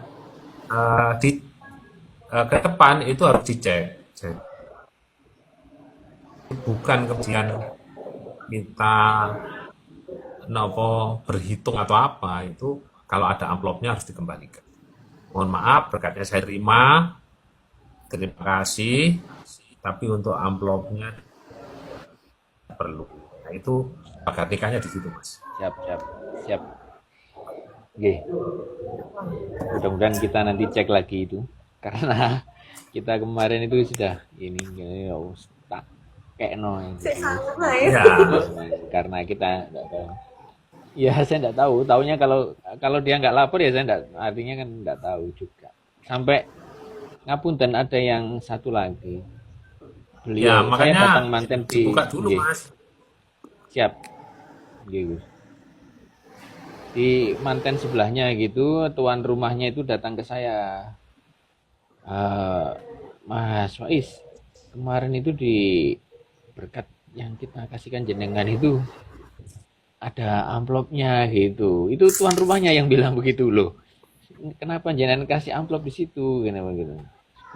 ke depan itu harus dicek. Jadi, bukan kemudian kita berhitung atau apa, itu kalau ada amplopnya harus dikembalikan. Mohon maaf, berkatnya saya terima kasih, tapi untuk amplopnya perlu. Nah itu akadikanya di situ Mas. Siap. Oke. Mudah-mudahan kita nanti cek lagi itu karena kita kemarin itu sudah ini tak kayak no Saya salah ya. Ya, karena kita nggak tahu. Ya saya nggak tahu. Taunya kalau kalau dia nggak lapor ya saya nggak, artinya kan nggak tahu juga. Sampai ngapunten ada yang satu lagi. Ya, Saya makanya datang manten di, dibuka dulu, nggih, Mas. siap, nggih, Gus. Di manten sebelahnya gitu, tuan rumahnya itu datang ke saya. "Eh, Mas Faiz, kemarin itu di berkat yang kita kasihkan jenengan itu ada amplopnya gitu." Itu tuan rumahnya yang bilang begitu loh. "Kenapa jenengan kasih amplop di situ?" Kenapa gitu.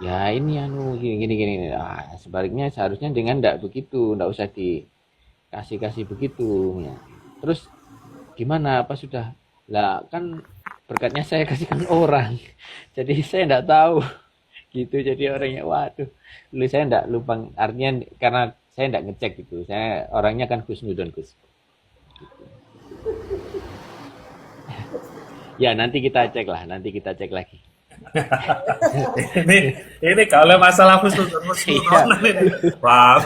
Ya ini anu gini gini gini. Ah, sebaliknya seharusnya dengan ndak begitu, ndak usah dikasih-kasih begitu. Ya. Terus gimana? Apa sudah? Lah kan berkatnya saya kasihkan orang. Jadi saya ndak tahu gitu. Jadi orangnya waduh. Lu saya ndak lupa artinya karena saya ndak ngecek gitu. Saya orangnya kan husnudon Gus. Ya nanti kita cek lah, nanti kita cek lagi. ini ini kalau masalah husnudon Iya, ini. Wah,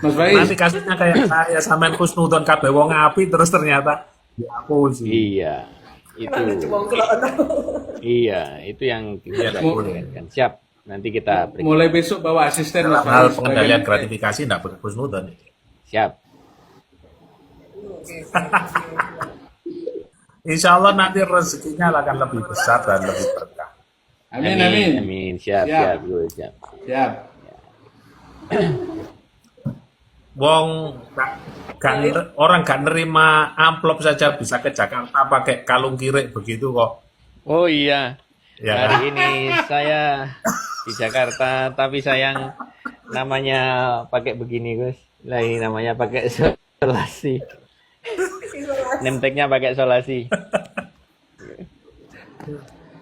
Mas Faiz, nanti kasusnya kayak saya sampean husnudon kabeh wong api terus ternyata diapusi. iya. Itu, iya, itu yang Iya, kita nggak mu- boleh. inginkan. Siap, nanti kita periksa. mulai besok bawa asisten Mas Dalam hal Faiz pengendalian sebagai gratifikasi enggak boleh husnudon. Siap. Insya Allah nanti rezekinya akan lebih besar dan lebih berkah. amin Amin, amin. amin. Siap, Siap. siap, Gus, siap. Siap. Wong orang gak nerima amplop saja bisa ke Jakarta pakai kalung kirek begitu kok. Oh iya, Ya hari kan? ini saya di Jakarta, tapi sayang namanya pakai begini, Gus. Lah ini namanya pakai solasi. Nemteknya pakai solasi.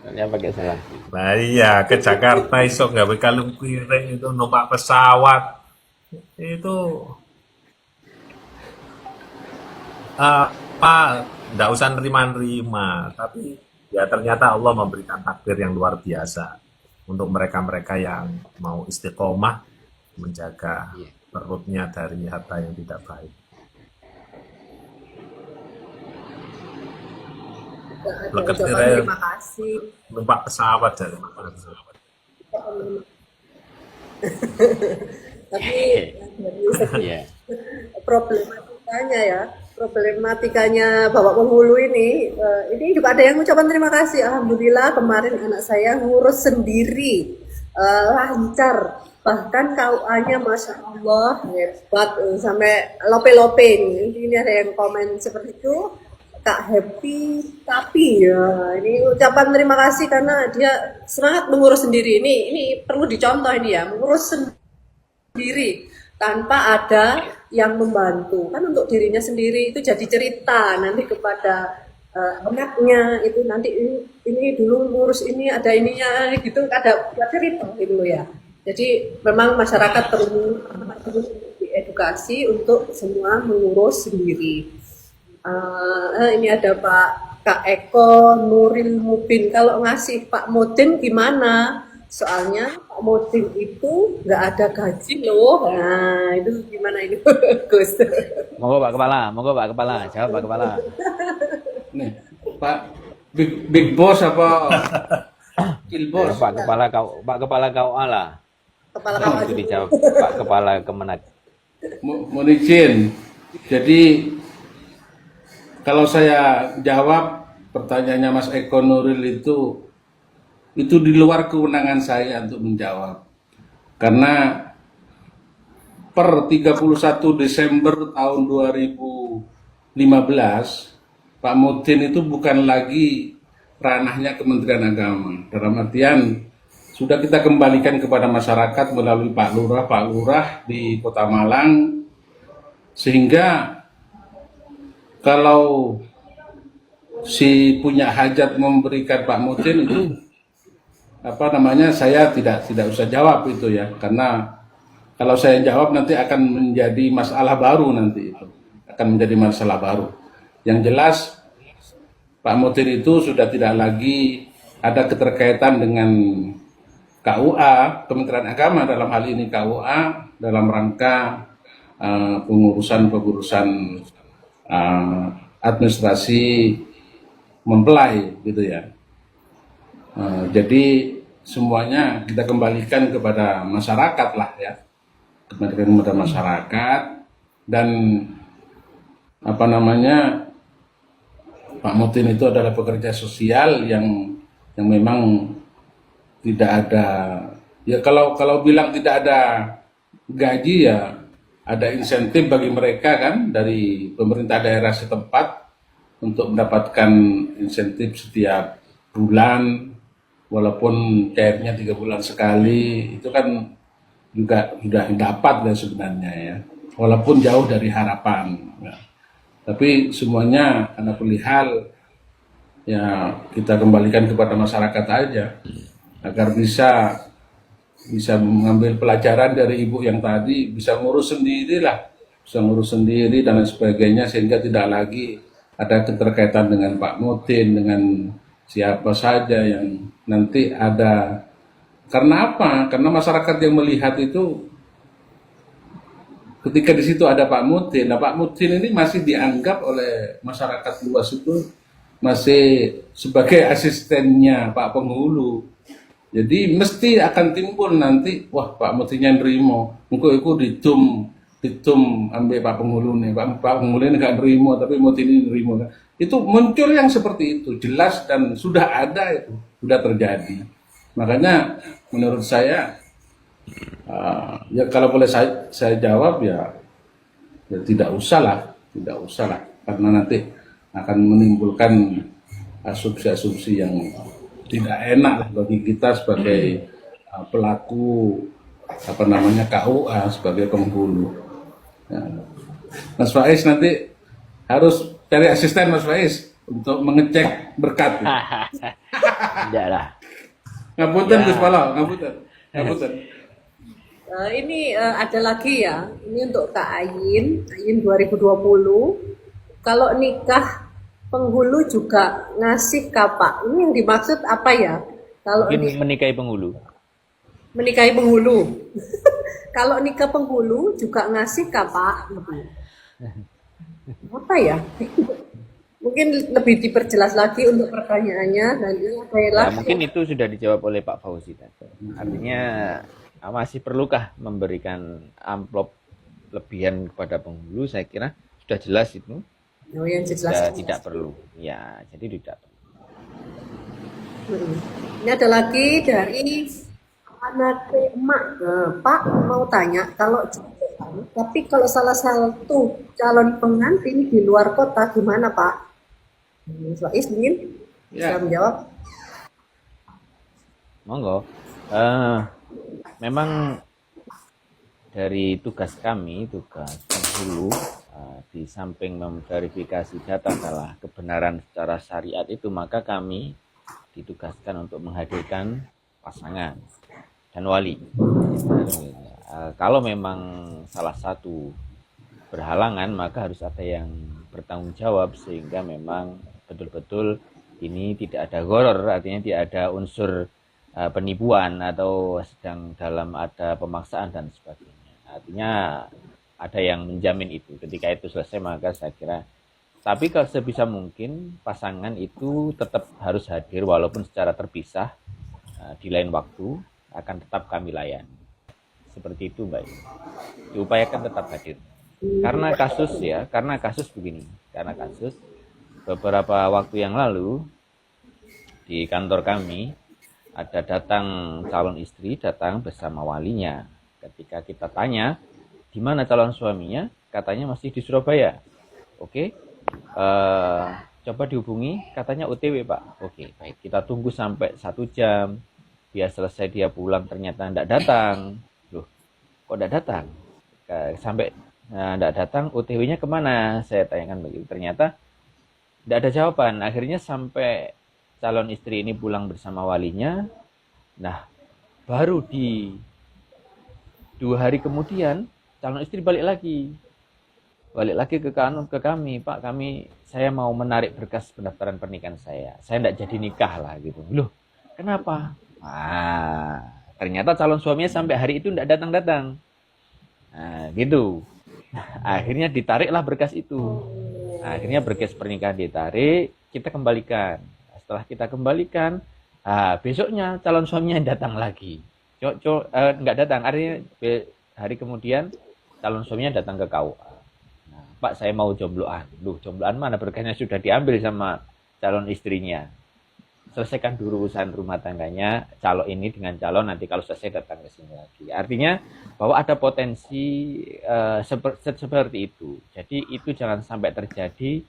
Namanya pakai solasi. Nah iya ke Jakarta iso gawe kalung kirek itu numpak pesawat itu apa nggak usah nerima-nerima tapi ya ternyata Allah memberikan takdir yang luar biasa untuk mereka-mereka yang mau istiqomah menjaga Iya. perutnya dari harta yang tidak baik. Ada Leket ucapan kirek terima kasih. numpak pesawat dari mana? Tapi dari segi Iya. problematikanya Bapak Penghulu ini juga ada yang ucapan terima kasih. Alhamdulillah kemarin anak saya ngurus sendiri, lancar. Bahkan KUA-nya Masya Allah hebat, sampai lope-lope ini. Ini ada yang komen seperti itu. Kak Happy, tapi ya ini ucapan terima kasih karena dia semangat mengurus sendiri. Ini perlu dicontoh ini ya, mengurus sendiri tanpa ada yang membantu. Kan untuk dirinya sendiri itu jadi cerita nanti kepada anaknya itu nanti ini dulu ngurus ini ada ininya gitu, ada cerita gitu ya. Jadi memang masyarakat perlu diedukasi untuk semua mengurus sendiri. Ini ada Kak Eko Nuril Mubin. Kalau ngasih Pak Mudin gimana? Soalnya Pak Mudin itu nggak ada gaji loh. Nah itu gimana ini Gus? Monggo Pak Kepala, jawab Pak Kepala. Nih, Pak Big Boss apa Kill Ya, Boss? Pak Kepala KUA lah. Kepala Itu kawasan. dijawab Pak Kepala Kemenak. Mohon izin. Jadi kalau saya jawab pertanyaannya Mas Eko Nuril itu di luar kewenangan saya untuk menjawab. Karena per 31 Desember tahun 2015 Pak Mudin itu bukan lagi ranahnya Kementerian Agama. Dalam artian sudah kita kembalikan kepada masyarakat melalui Pak Lurah di Kota Malang, sehingga kalau si punya hajat memberikan Pak Mudin itu saya tidak usah jawab itu ya, karena kalau saya jawab nanti akan menjadi masalah baru, nanti itu akan menjadi masalah baru. Yang jelas Pak Mudin itu sudah tidak lagi ada keterkaitan dengan KUA, Kementerian Agama dalam hal ini KUA, dalam rangka pengurusan administrasi mempelai gitu ya. Jadi semuanya kita kembalikan kepada masyarakat lah ya, kembalikan kepada masyarakat. Dan apa namanya, Pak Mutin itu adalah pekerja sosial yang memang tidak ada, ya kalau bilang tidak ada gaji, ya ada insentif bagi mereka kan dari pemerintah daerah setempat untuk mendapatkan insentif setiap bulan, walaupun cairnya 3 bulan sekali, itu kan juga sudah dapat ya sebenarnya ya, walaupun jauh dari harapan ya. Tapi semuanya karena perihal ya kita kembalikan kepada masyarakat aja, agar bisa mengambil pelajaran dari ibu yang tadi, bisa ngurus sendiri lah, bisa ngurus sendiri dan lain sebagainya, sehingga tidak lagi ada keterkaitan dengan Pak Mutin, dengan siapa saja yang nanti ada. Karena apa? Karena masyarakat yang melihat itu, ketika di situ ada Pak Mutin, nah Pak Mutin ini masih dianggap oleh masyarakat luas itu masih sebagai asistennya Pak Penghulu. Jadi mesti akan timbul nanti, wah Pak Mutinnya nerimo, engko iku ditum ambil Pak Penghulu nih, Pak Penghulu ini nggak nerimo, tapi Mutin ini nerimo. Itu muncul yang seperti itu, jelas dan sudah ada, itu sudah terjadi. Makanya menurut saya, ya kalau boleh saya jawab ya tidak usah lah, karena nanti akan menimbulkan asumsi-asumsi yang tidak enak lah bagi kita sebagai pelaku apa namanya KUA, sebagai penghulu. Ya. Mas Faiz nanti harus cari asisten Mas Faiz untuk mengecek berkat. Tidak lah. Ngapunten Ya. Gus Pala, ngapunten. Ini ada lagi ya, ini untuk Kak Ayin 2020. Kalau nikah penghulu juga ngasih kapak. Ini yang dimaksud apa ya? Kalau Mungkin menikahi penghulu. menikahi penghulu. Kalau nikah penghulu juga ngasih kapak. Apa ya? Mungkin lebih diperjelas lagi untuk pertanyaannya, dan ini adalah Ya, mungkin itu sudah dijawab oleh Pak Fauzi tadi. Artinya masih perlukah memberikan amplop lebihan kepada penghulu? Saya kira sudah jelas itu. oh, yang Sudah jelas. tidak perlu. Ya, jadi tidak perlu. Ini ada lagi dari anak emak. Pak mau tanya, kalau jodohan, tapi kalau salah satu calon pengantin di luar kota gimana Pak? Mas Faiz mungkin bisa Ya. menjawab. Monggo. Memang dari tugas kami, tugas penghulu, di samping memverifikasi data adalah kebenaran secara syariat itu, maka kami ditugaskan untuk menghadirkan pasangan dan wali. Kalau memang salah satu berhalangan, maka harus ada yang bertanggung jawab, sehingga memang betul-betul ini tidak ada gharar, artinya tidak ada unsur penipuan atau sedang dalam ada pemaksaan dan sebagainya. Artinya ada yang menjamin itu. Ketika itu selesai, maka saya kira, tapi kalau sebisa mungkin pasangan itu tetap harus hadir walaupun secara terpisah, di lain waktu akan tetap kami layani. Seperti itu Mbak. Diupayakan tetap hadir. Karena kasus begini. Karena kasus beberapa waktu yang lalu di kantor kami ada datang calon istri, datang bersama walinya. Ketika kita tanya, di mana calon suaminya? Katanya masih di Surabaya. Oke, coba dihubungi, katanya OTW Pak. Oke, baik, kita tunggu sampai 1 jam. Biar selesai dia pulang, ternyata tidak datang. Loh, kok tidak datang? Sampai tidak datang, OTW-nya kemana? Saya tanyakan begitu. Ternyata tidak ada jawaban. Akhirnya sampai calon istri ini pulang bersama walinya. Nah, baru di 2 hari kemudian calon istri balik lagi ke kami, Pak, saya mau menarik berkas pendaftaran pernikahan saya tidak jadi nikah lah gitu. Loh, kenapa? Ternyata calon suaminya sampai hari itu tidak datang. Nah, gitu. Akhirnya ditariklah berkas itu. Akhirnya berkas pernikahan ditarik, kita kembalikan. Setelah kita kembalikan, besoknya calon suaminya datang lagi. Nggak datang, artinya hari kemudian calon suaminya datang ke KUA. Nah, Pak, saya mau jombloan. Loh, jombloan mana, berkasnya sudah diambil sama calon istrinya. Selesaikan dulu urusan rumah tangganya calon ini dengan calon, nanti kalau selesai datang ke sini lagi. Artinya bahwa ada potensi seperti itu. Jadi itu jangan sampai terjadi.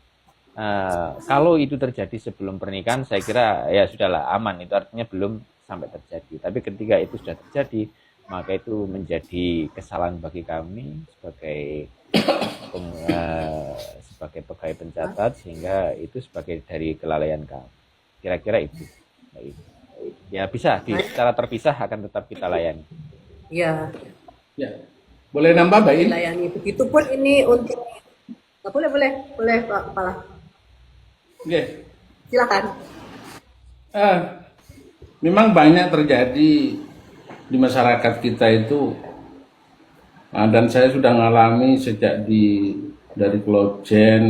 Kalau itu terjadi sebelum pernikahan, saya kira ya sudahlah, aman. Itu artinya belum sampai terjadi. Tapi ketika itu sudah terjadi, maka itu menjadi kesalahan bagi kami sebagai pegawai pencatat, sehingga itu sebagai dari kelalaian kami. Kira-kira itu. Ya bisa, secara terpisah akan tetap kita layani. Ya, Ya, boleh nambah Mbak In? dilayani. Begitupun ini untuk boleh Pak Kepala. Oke. Silakan. Memang banyak terjadi di masyarakat kita itu, dan saya sudah mengalami sejak dari Klojen,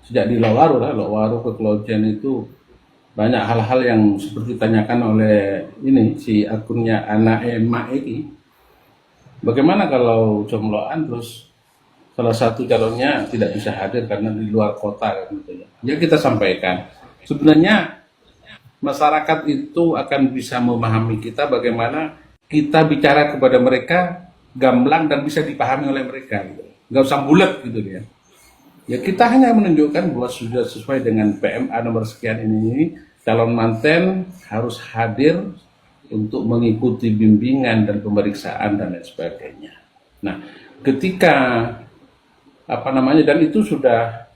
sejak di Lowaru ke Klojen itu banyak hal-hal yang seperti ditanyakan oleh ini si akunnya anak emak ini. Bagaimana kalau jombloan terus salah satu calonnya tidak bisa hadir karena di luar kota gitu ya. Ya kita sampaikan. Sebenarnya masyarakat itu akan bisa memahami kita bagaimana kita bicara kepada mereka gamblang dan bisa dipahami oleh mereka gitu. Nggak usah bulat gitu ya. Ya kita hanya menunjukkan bahwa sudah sesuai dengan PMA nomor sekian ini, calon manten harus hadir untuk mengikuti bimbingan dan pemeriksaan dan lain sebagainya. Nah, ketika dan itu sudah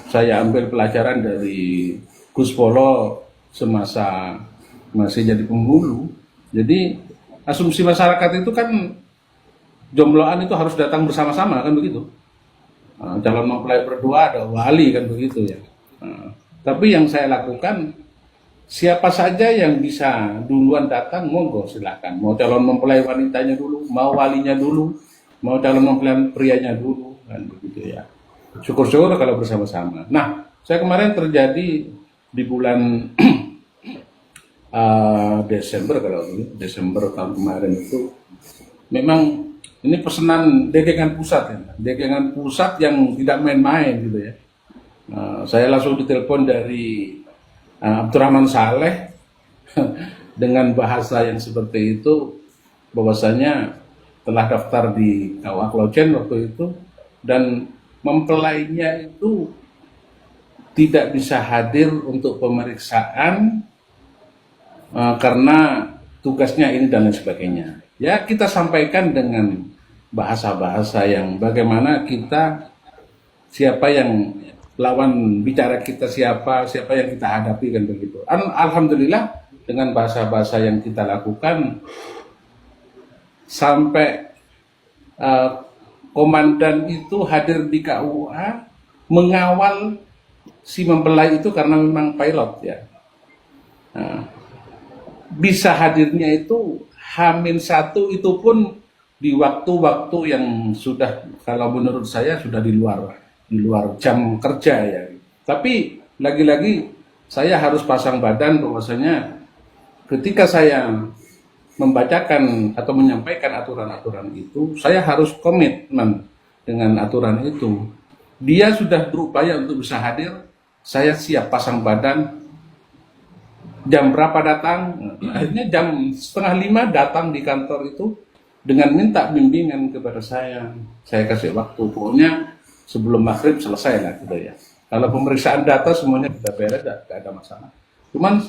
saya ambil pelajaran dari Gus Polo semasa masih jadi penghulu. Jadi asumsi masyarakat itu kan jombloan itu harus datang bersama-sama kan begitu. Calon mempelai berdua ada wali kan begitu ya. Tapi yang saya lakukan, siapa saja yang bisa duluan datang, monggo silakan. Mau calon mempelai wanitanya dulu, mau walinya dulu, mau calon mempelai prianya dulu, kan begitu ya. Syukur-syukur kalau bersama-sama. Nah, saya kemarin terjadi di bulan Desember tahun kemarin itu, memang ini pesanan dagangan pusat ya, dagangan pusat yang tidak main-main gitu ya. Saya langsung ditelepon dari Abdurrahman Saleh dengan bahasa yang seperti itu, bahwasanya telah daftar di KUA Klojen waktu itu dan mempelainya itu tidak bisa hadir untuk pemeriksaan karena tugasnya ini dan lain sebagainya. Ya kita sampaikan dengan bahasa-bahasa yang bagaimana kita, siapa yang lawan bicara kita, siapa yang kita hadapi kan begitu. Alhamdulillah dengan bahasa-bahasa yang kita lakukan sampai komandan itu hadir di KUA mengawal si mempelai itu karena memang pilot ya. Bisa hadirnya itu H-1 itu pun di waktu-waktu yang sudah, kalau menurut saya sudah di luar jam kerja ya. Tapi lagi-lagi saya harus pasang badan bahwasanya ketika saya membacakan atau menyampaikan aturan-aturan itu, saya harus komitmen dengan aturan itu. Dia sudah berupaya untuk bisa hadir, saya siap pasang badan. Jam berapa datang? Akhirnya jam 4:30 datang di kantor itu dengan minta bimbingan kepada saya. Saya kasih waktu, pokoknya sebelum maghrib selesai lah gitu ya. Kalau pemeriksaan data semuanya kita beres, tidak ada masalah. Cuman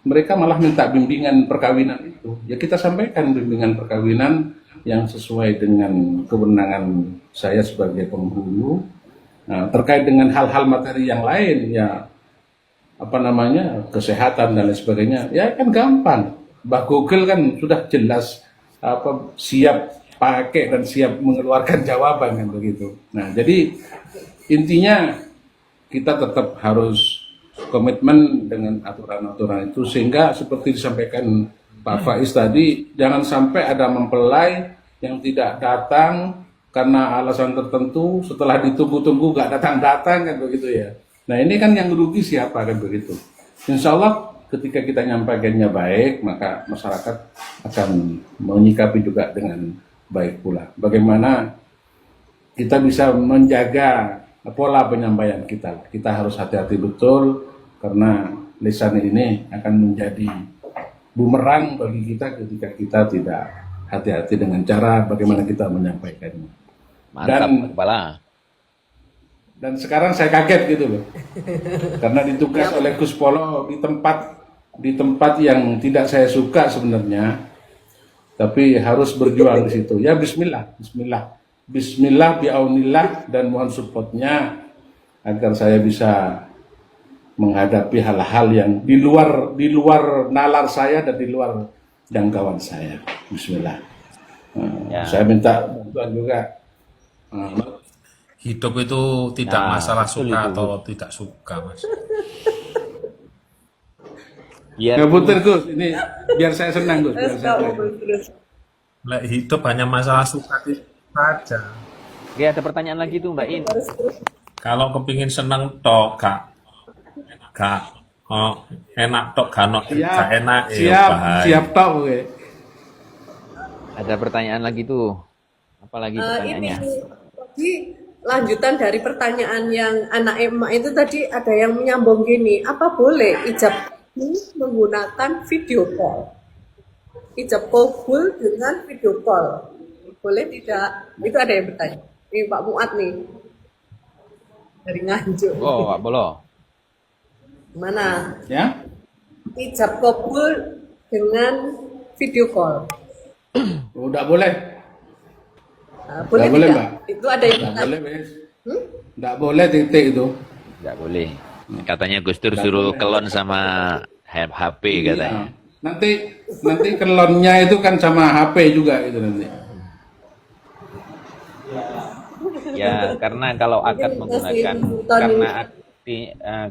mereka malah minta bimbingan perkawinan itu. Ya kita sampaikan bimbingan perkawinan yang sesuai dengan kewenangan saya sebagai penghulu. Nah, terkait dengan hal-hal materi yang lain ya kesehatan dan lain sebagainya, ya kan gampang. Mbak Google kan sudah jelas siap pakai dan siap mengeluarkan jawaban kan begitu. Nah, jadi intinya kita tetap harus komitmen dengan aturan-aturan itu, sehingga seperti disampaikan Pak Faiz tadi, jangan sampai ada mempelai yang tidak datang karena alasan tertentu, setelah ditunggu-tunggu nggak datang-datang kan begitu ya. Nah ini kan yang rugi siapa kan begitu. Insya Allah ketika kita nyampaikannya baik, maka masyarakat akan menyikapi juga dengan baik pula. Bagaimana kita bisa menjaga pola penyampaian kita. Kita harus hati-hati betul karena lisan ini akan menjadi bumerang bagi kita ketika kita tidak hati-hati dengan cara bagaimana kita menyampaikannya. Mantap, Dan Kepala. dan sekarang saya kaget gitu loh, karena ditugas oleh Gus Polo di tempat yang tidak saya suka sebenarnya, tapi harus berjuang di situ. Ya Bismillah, Bismillah, Bismillah, biaunillah, dan mohon supportnya agar saya bisa menghadapi hal-hal yang di luar nalar saya dan di luar jangkauan saya. Bismillah. Ya. Saya minta bantuan juga. Hidup itu tidak Nah, masalah betul suka itu. atau tidak suka, Mas. Biar Ya putar Gus, ini biar saya senang Gus. Biar Terus saya kamu senang. terus. Lah, hidup hanya masalah suka saja. Oke, ada pertanyaan lagi tuh Mbak In. Kalau kepingin seneng tok, gak enak tok, gak enak, bahaya. siap tok. Oke. Ada pertanyaan lagi tuh. Apalagi Ini pertanyaannya? tadi lanjutan dari pertanyaan yang anak emak itu tadi ada yang menyambung gini, apa boleh ijab menggunakan video call? Ijab kabul dengan video call, boleh tidak? Itu ada yang bertanya. Ini Pak Muat nih dari Nganjuk. Oh, Pak Bolo. Mana? Ya. Ijab kabul dengan video call. Oh, enggak boleh. Boleh Nggak boleh, tidak? Mbak. Itu ada yang Enggak bertanya. boleh, Wes. Enggak boleh titik itu. Nggak boleh. Katanya Gus Dur suruh kelon sama HP katanya. Iya. Nanti kelonnya itu kan sama HP juga itu nanti. Ya, karena kalau akad menggunakan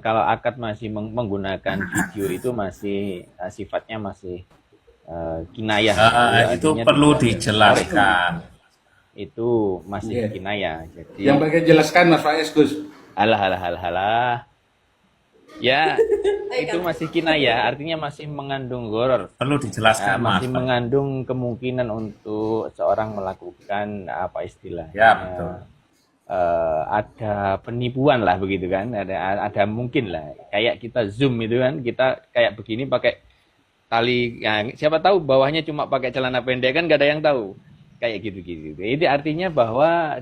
kalau akad masih menggunakan video itu masih sifatnya masih kinayah. Itu Artinya perlu tidak- dijelaskan. Itu masih Iya. kinayah. Jadi Yang bagian jelaskan Mas Faiz Gus. halah. Ya, itu masih kinayah, artinya masih mengandung gharar. Perlu dijelaskan, Mas. Masih mengandung kemungkinan untuk seorang melakukan apa istilahnya? Ya, betul. Ada penipuan lah begitu kan, ada mungkin lah kayak kita zoom itu kan, kita kayak begini pakai tali, ya, siapa tahu bawahnya cuma pakai celana pendek kan, gak ada yang tahu kayak gitu. Itu artinya bahwa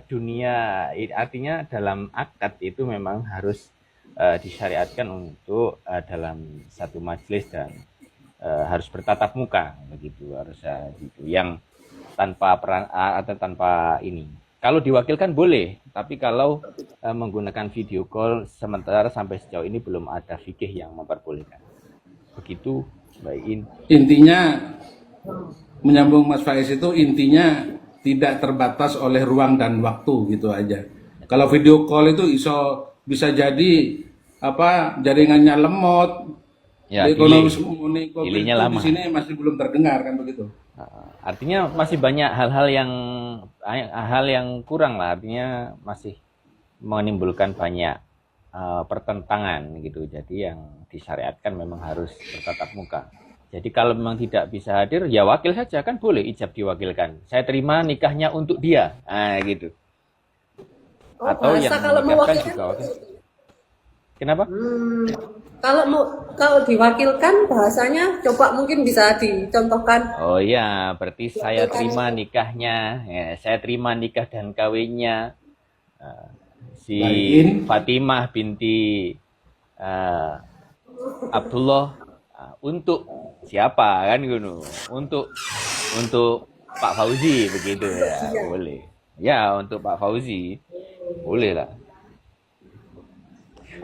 artinya dalam akad itu memang harus disyariatkan untuk dalam satu majelis dan harus bertatap muka begitu, harus gitu, yang tanpa peran atau tanpa ini. Kalau diwakilkan boleh, tapi kalau menggunakan video call sementara sampai sejauh ini belum ada fikih yang memperbolehkan. Begitu, Mbak In. Intinya menyambung Mas Faiz itu intinya tidak terbatas oleh ruang dan waktu gitu aja. Kalau video call itu bisa jadi jaringannya lemot, Ya, ekonomi delay-nya lama. di sini masih belum terdengar kan begitu. Artinya masih banyak hal yang kurang lah, artinya masih menimbulkan banyak pertentangan gitu. Jadi yang disyariatkan memang harus bertatap muka. Jadi kalau memang tidak bisa hadir, ya wakil saja kan, boleh ijab diwakilkan. Saya terima nikahnya untuk dia, gitu. Oh, Atau bahasa yang kalau menikahkan mewakilkan juga wakil. Kenapa? Kalau diwakilkan bahasanya coba mungkin bisa dicontohkan. Oh iya, berarti saya terima nikahnya, ya, saya terima nikah dan kawinnya si Baik. Fatimah binti Abdullah untuk siapa kan gitu? Untuk Pak Fauzi begitu ya, boleh. Ya, untuk Pak Fauzi boleh lah.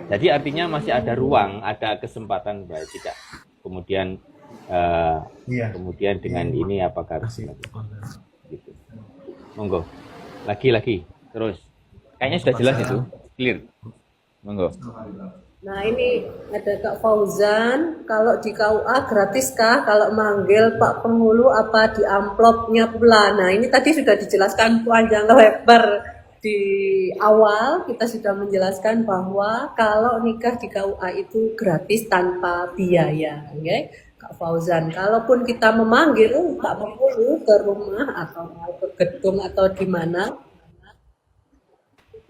Jadi artinya masih ada ruang, ada kesempatan baik tidak. Kemudian Iya. kemudian dengan ini apakah harus Masih. gitu. Monggo. Lagi terus. Kayaknya sudah jelas itu, clear. Monggo. Nah ini ada Kak Fauzan, kalau di KUA gratiskah kalau manggil Pak Penghulu apa di amplopnya pula? Nah ini tadi sudah dijelaskan panjang lebar di awal, kita sudah menjelaskan bahwa kalau nikah di KUA itu gratis tanpa biaya, ya. Kak Fauzan, kalaupun kita memanggil Pak Penghulu ke rumah atau ke gedung atau di mana,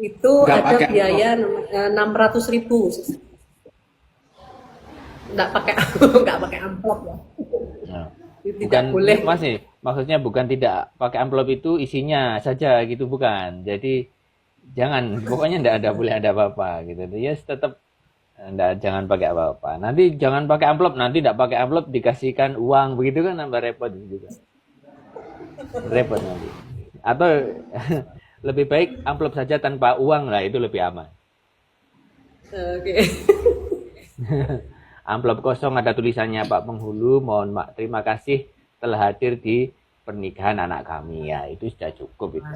itu Nggak ada pakai biaya amplop. 600.000. Nggak pakai nggak pakai amplop ya. Nah, Tidak bukan boleh. masih maksudnya bukan tidak pakai amplop itu isinya saja gitu bukan. Jadi jangan pokoknya enggak ada boleh ada apa-apa gitu. Ya yes, tetap enggak jangan pakai apa-apa. Nanti jangan pakai amplop, nanti enggak pakai amplop dikasihkan uang begitu kan nambah repot juga. Repot nanti. Atau lebih baik amplop saja tanpa uang lah itu lebih aman. Oke. Amplop kosong ada tulisannya Pak Penghulu, terima kasih telah hadir di pernikahan anak kami ya itu sudah cukup itu.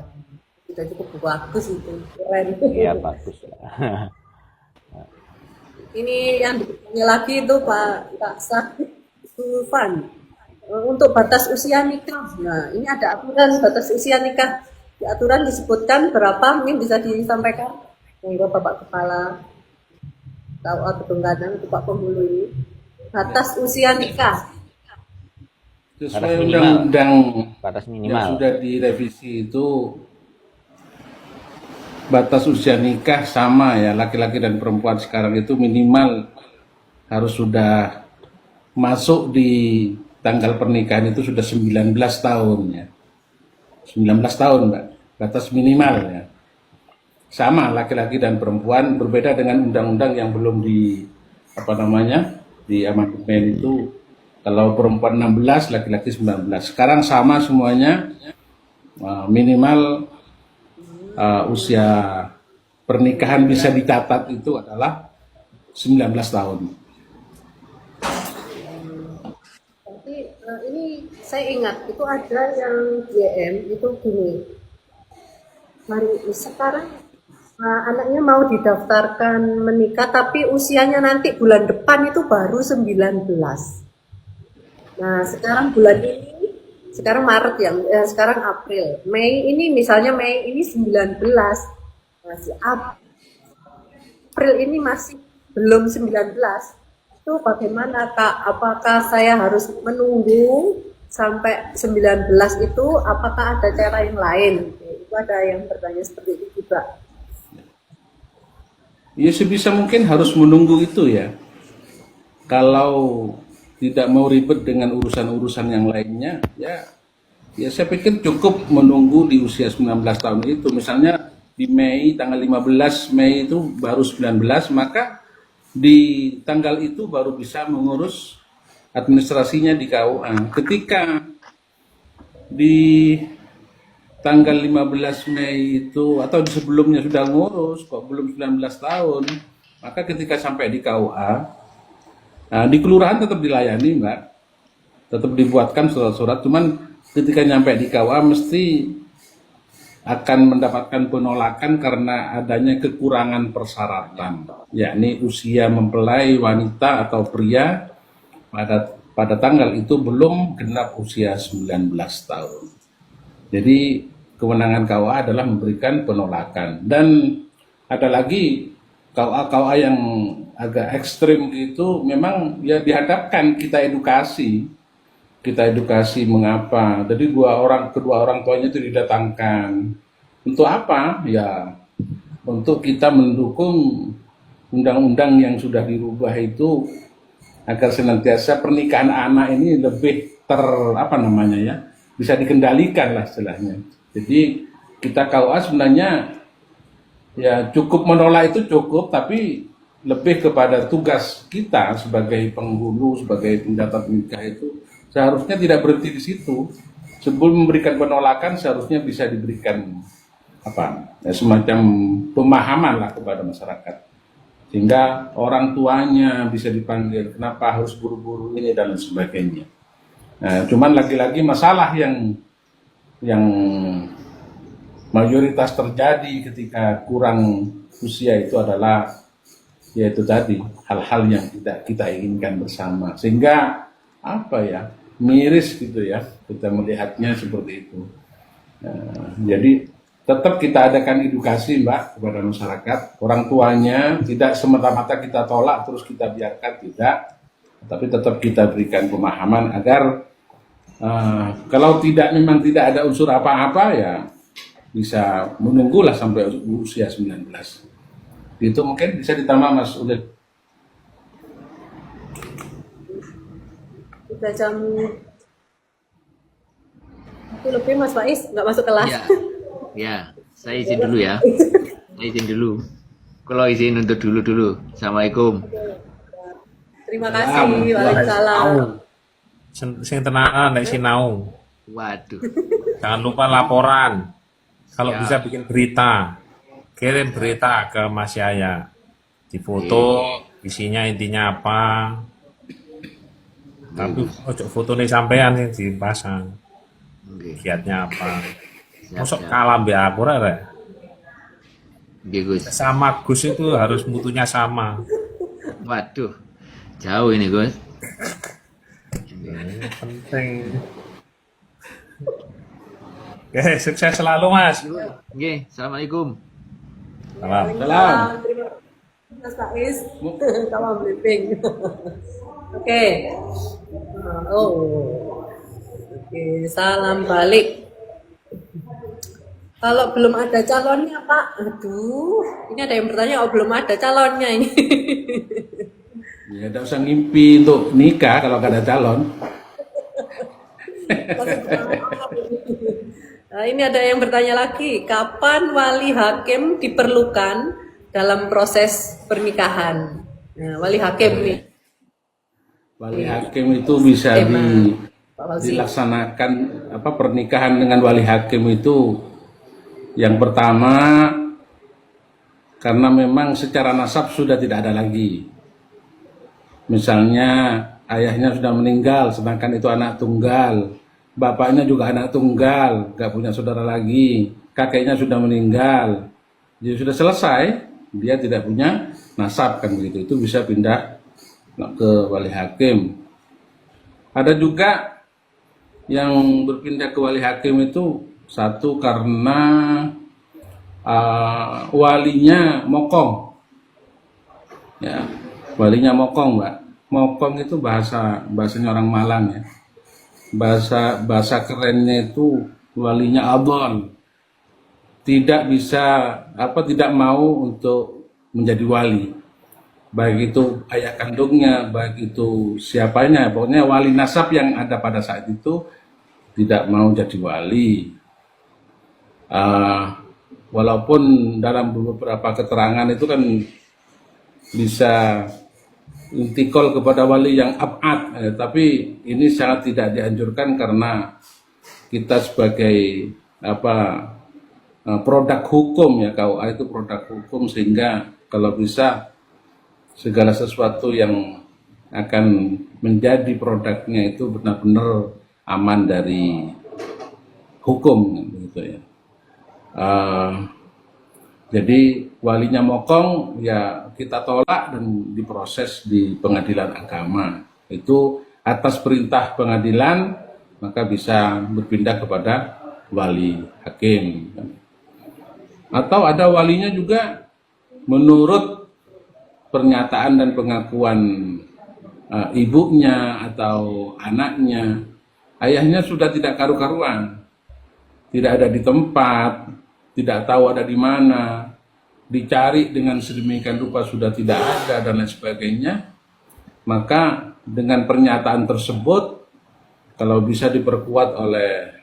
Sudah cukup bagus itu. Keren. Iya bagus lah. Ini yang berikutnya lagi itu Pak Sakit Sulfan. Untuk batas usia nikah. Nah, ini ada aturan batas usia nikah. Di aturan disebutkan berapa? Mungkin bisa disampaikan. Monggo Bapak Kepala KUA Kedung Gadang itu Pak Penghulu ini. Batas usia nikah. Sesuai Batas minimal. undang-undang Batas yang minimal. sudah direvisi itu batas usia nikah sama ya, laki-laki dan perempuan sekarang itu minimal harus sudah masuk di tanggal pernikahan itu sudah 19 tahun ya. 19 tahun Mbak, batas minimal ya. Sama laki-laki dan perempuan, berbeda dengan undang-undang yang belum di di amandemen itu kalau perempuan 16, laki-laki 19. Sekarang sama semuanya, minimal usia pernikahan bisa dicatat itu adalah 19 tahun. Tapi ini saya ingat itu ada yang GM itu gini. Sekarang anaknya mau didaftarkan menikah tapi usianya nanti bulan depan itu baru 19. Nah, sekarang bulan ini sekarang Maret ya, sekarang April. Mei ini misalnya Mei ini 19. Masih April ini masih belum 19. Itu bagaimana Kak? Apakah saya harus menunggu sampai 19 itu apakah ada cara yang lain? Itu ada yang bertanya seperti itu juga. Ya sebisa mungkin harus menunggu itu ya. Kalau tidak mau ribet dengan urusan-urusan yang lainnya, ya saya pikir cukup menunggu di usia 19 tahun itu. Misalnya di Mei, tanggal 15 Mei itu baru 19, maka di tanggal itu baru bisa mengurus administrasinya di KUA. Ketika di tanggal 15 Mei itu atau sebelumnya sudah ngurus kok belum 19 tahun, maka ketika sampai di KUA, di kelurahan tetap dilayani Mbak, tetap dibuatkan surat-surat, cuman ketika nyampe di KUA mesti akan mendapatkan penolakan karena adanya kekurangan persyaratan, yakni usia mempelai wanita atau pria pada tanggal itu belum genap usia 19 tahun. Jadi kewenangan KUA adalah memberikan penolakan. Dan ada lagi KUA yang agak ekstrim itu memang ya dihadapkan kita edukasi mengapa. Jadi kedua orang tuanya itu didatangkan. Untuk apa? Ya untuk kita mendukung undang-undang yang sudah dirubah itu agar senantiasa pernikahan anak ini lebih bisa dikendalikan lah istilahnya. Jadi kita KUA sebenarnya ya cukup menolak itu cukup, tapi lebih kepada tugas kita sebagai penghulu, sebagai pencatat nikah itu seharusnya tidak berhenti di situ. Sebelum memberikan penolakan seharusnya bisa diberikan semacam pemahaman lah kepada masyarakat, sehingga orang tuanya bisa dipanggil, kenapa harus buru-buru ini dan sebagainya. Nah, cuman lagi-lagi masalah yang mayoritas terjadi ketika kurang usia itu adalah yaitu tadi hal-hal yang tidak kita inginkan bersama, sehingga miris gitu ya kita melihatnya seperti itu. Jadi tetap kita adakan edukasi Mbak kepada masyarakat, orang tuanya tidak semata-mata kita tolak terus kita biarkan, tidak, tapi tetap kita berikan pemahaman agar kalau memang tidak ada unsur apa-apa ya bisa menunggulah sampai usia 19. Itu mungkin bisa ditambah Mas Ulil. Udah jam itu lebih Mas Faiz nggak masuk kelas. Ya, ya, saya izin dulu ya. Saya izin dulu. Kalau izin untuk dulu. Assalamualaikum. Terima kasih. Waalaikumsalam. Sing tenanan nek sinau. Waduh. Jangan lupa laporan. Kalau Siap. bisa bikin berita, kirim berita ke Mas Yaya. Difoto, isinya intinya apa. Tapi ojo fotonya sampean yang dipasang. Oke. Kiatnya apa. Siap, Masuk siap. kalah mbak aku Rere. Oke, Gus. Sama Gus itu harus mutunya sama. Waduh. Jauh ini, Gus. Penting. Oke, sukses selalu Mas. Oke, Assalamualaikum. Salam. Salam. Terima kasih Mas Faiz. Salam briefing. Oke. Oke, salam balik. Kalau belum ada calonnya Pak, aduh, ini ada yang bertanya, belum ada calonnya ini. Ya tidak usah ngimpi untuk nikah kalau nggak ada calon. Nah, ini ada yang bertanya lagi, kapan wali hakim diperlukan dalam proses pernikahan? Nah, wali hakim nih. Wali hakim itu bisa Pak Fauzi. dilaksanakan pernikahan dengan wali hakim itu yang pertama karena memang secara nasab sudah tidak ada lagi. Misalnya ayahnya sudah meninggal sedangkan itu anak tunggal, bapaknya juga anak tunggal, gak punya saudara lagi, kakeknya sudah meninggal, jadi sudah selesai, dia tidak punya nasab kan begitu, itu bisa pindah ke wali hakim. Ada juga yang berpindah ke wali hakim itu satu karena walinya mokong, ya walinya mokong Mbak. Mokong itu bahasanya orang Malang ya. Bahasa kerennya itu walinya abon. Tidak bisa tidak mau untuk menjadi wali. Baik itu ayah kandungnya, baik itu siapanya, pokoknya wali nasab yang ada pada saat itu tidak mau jadi wali. Walaupun dalam beberapa keterangan itu kan bisa intikal kepada wali yang abad, tapi ini sangat tidak dianjurkan karena kita sebagai produk hukum ya, KUA itu produk hukum, sehingga kalau bisa segala sesuatu yang akan menjadi produknya itu benar-benar aman dari hukum gitu ya. Jadi walinya mokong ya kita tolak dan diproses di pengadilan agama. Itu atas perintah pengadilan maka bisa berpindah kepada wali hakim. Atau ada walinya juga menurut pernyataan dan pengakuan ibunya atau anaknya, ayahnya sudah tidak karu-karuan, tidak ada di tempat, tidak tahu ada di mana, dicari dengan sedemikian rupa sudah tidak ada dan lain sebagainya, maka dengan pernyataan tersebut kalau bisa diperkuat oleh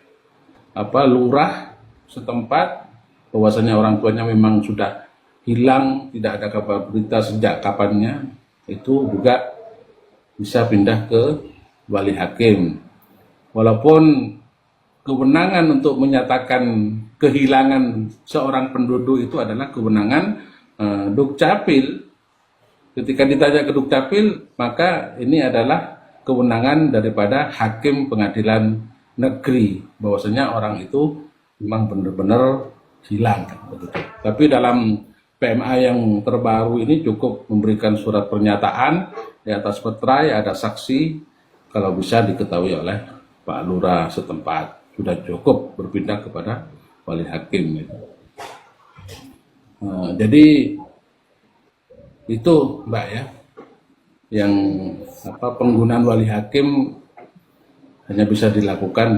lurah setempat bahwasanya orang tuanya memang sudah hilang, tidak ada kabar berita sejak kapannya, itu juga bisa pindah ke wali hakim. Walaupun kewenangan untuk menyatakan kehilangan seorang penduduk itu adalah kewenangan Dukcapil. Ketika ditanya ke Dukcapil, maka ini adalah kewenangan daripada hakim pengadilan negeri, bahwasanya orang itu memang benar-benar hilang. Tapi dalam PMA yang terbaru ini cukup memberikan surat pernyataan di atas materai, ada saksi, kalau bisa diketahui oleh Pak Lurah setempat. Sudah cukup berpindah kepada wali hakim. Gitu. Jadi itu Mbak ya, yang penggunaan wali hakim hanya bisa dilakukan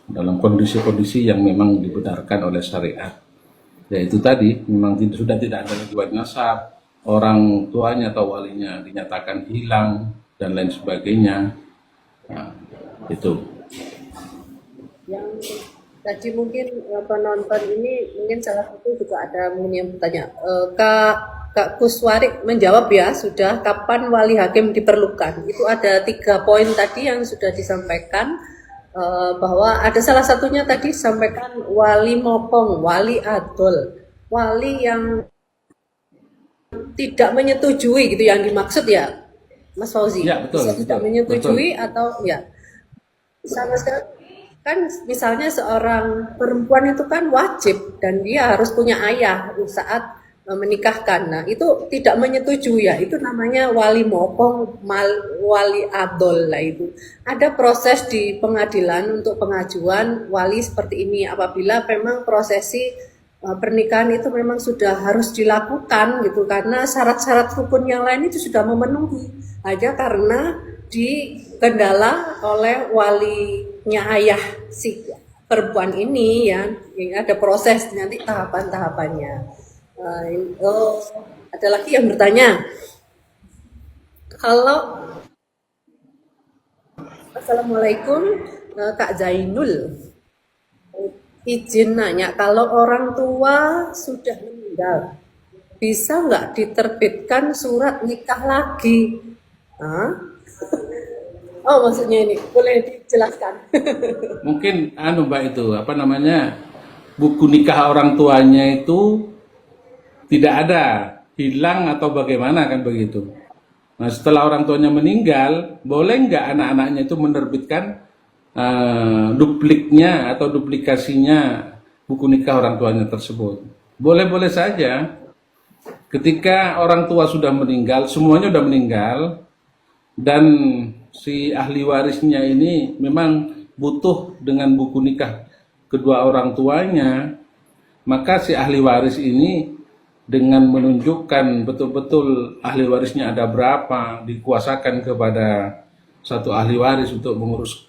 dalam kondisi-kondisi yang memang dibenarkan oleh syariat. Ya itu tadi, memang sudah tidak ada lagi wali nasab, orang tuanya atau walinya dinyatakan hilang dan lain sebagainya. Nah, itu. Yang tadi mungkin penonton ini mungkin salah satu juga ada mungkin yang bertanya, Kak Kuswarik menjawab ya sudah, kapan wali hakim diperlukan. Itu ada 3 poin tadi yang sudah disampaikan, bahwa ada salah satunya tadi disampaikan wali mopong, wali adol, wali yang tidak menyetujui gitu yang dimaksud ya Mas Fauzi. Ya, betul, Tidak betul, menyetujui betul. atau ya sama sekali. Kan misalnya seorang perempuan itu kan wajib dan dia harus punya ayah saat menikahkan. Nah itu tidak menyetujui ya, itu namanya wali mopong, wali adol lah itu. Ada proses di pengadilan untuk pengajuan wali seperti ini apabila memang prosesi pernikahan itu memang sudah harus dilakukan gitu, karena syarat-syarat rukun yang lain itu sudah memenuhi, hanya karena dikendala oleh walinya ayah si perempuan ini ya, ada proses nanti tahapan-tahapannya. Ada lagi yang bertanya, kalau Assalamualaikum Kak Zainul, izin nanya, kalau orang tua sudah meninggal bisa nggak diterbitkan surat nikah lagi? Hah? Oh maksudnya ini boleh dijelaskan? Mungkin Mbak itu buku nikah orang tuanya itu tidak ada, hilang atau bagaimana kan begitu. Nah setelah orang tuanya meninggal, boleh nggak anak-anaknya itu menerbitkan dupliknya atau duplikasinya buku nikah orang tuanya tersebut? Boleh-boleh saja. Ketika orang tua sudah meninggal, semuanya sudah meninggal, dan si ahli warisnya ini memang butuh dengan buku nikah kedua orang tuanya, maka si ahli waris ini dengan menunjukkan betul-betul ahli warisnya ada berapa, dikuasakan kepada satu ahli waris untuk mengurus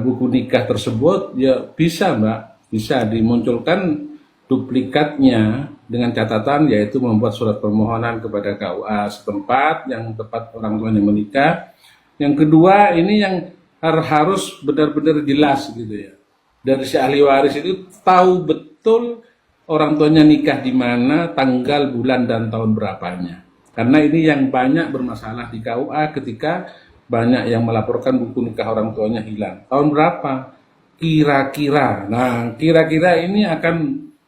buku nikah tersebut, ya bisa Mbak, bisa dimunculkan duplikatnya dengan catatan yaitu membuat surat permohonan kepada KUA setempat yang tepat orang tuanya menikah. Yang kedua ini yang harus benar-benar jelas gitu ya, dari si ahli waris itu tahu betul orang tuanya nikah di mana, tanggal, bulan, dan tahun berapanya. Karena ini yang banyak bermasalah di KUA ketika banyak yang melaporkan buku nikah orang tuanya hilang. Tahun berapa? Kira-kira. Nah, kira-kira ini akan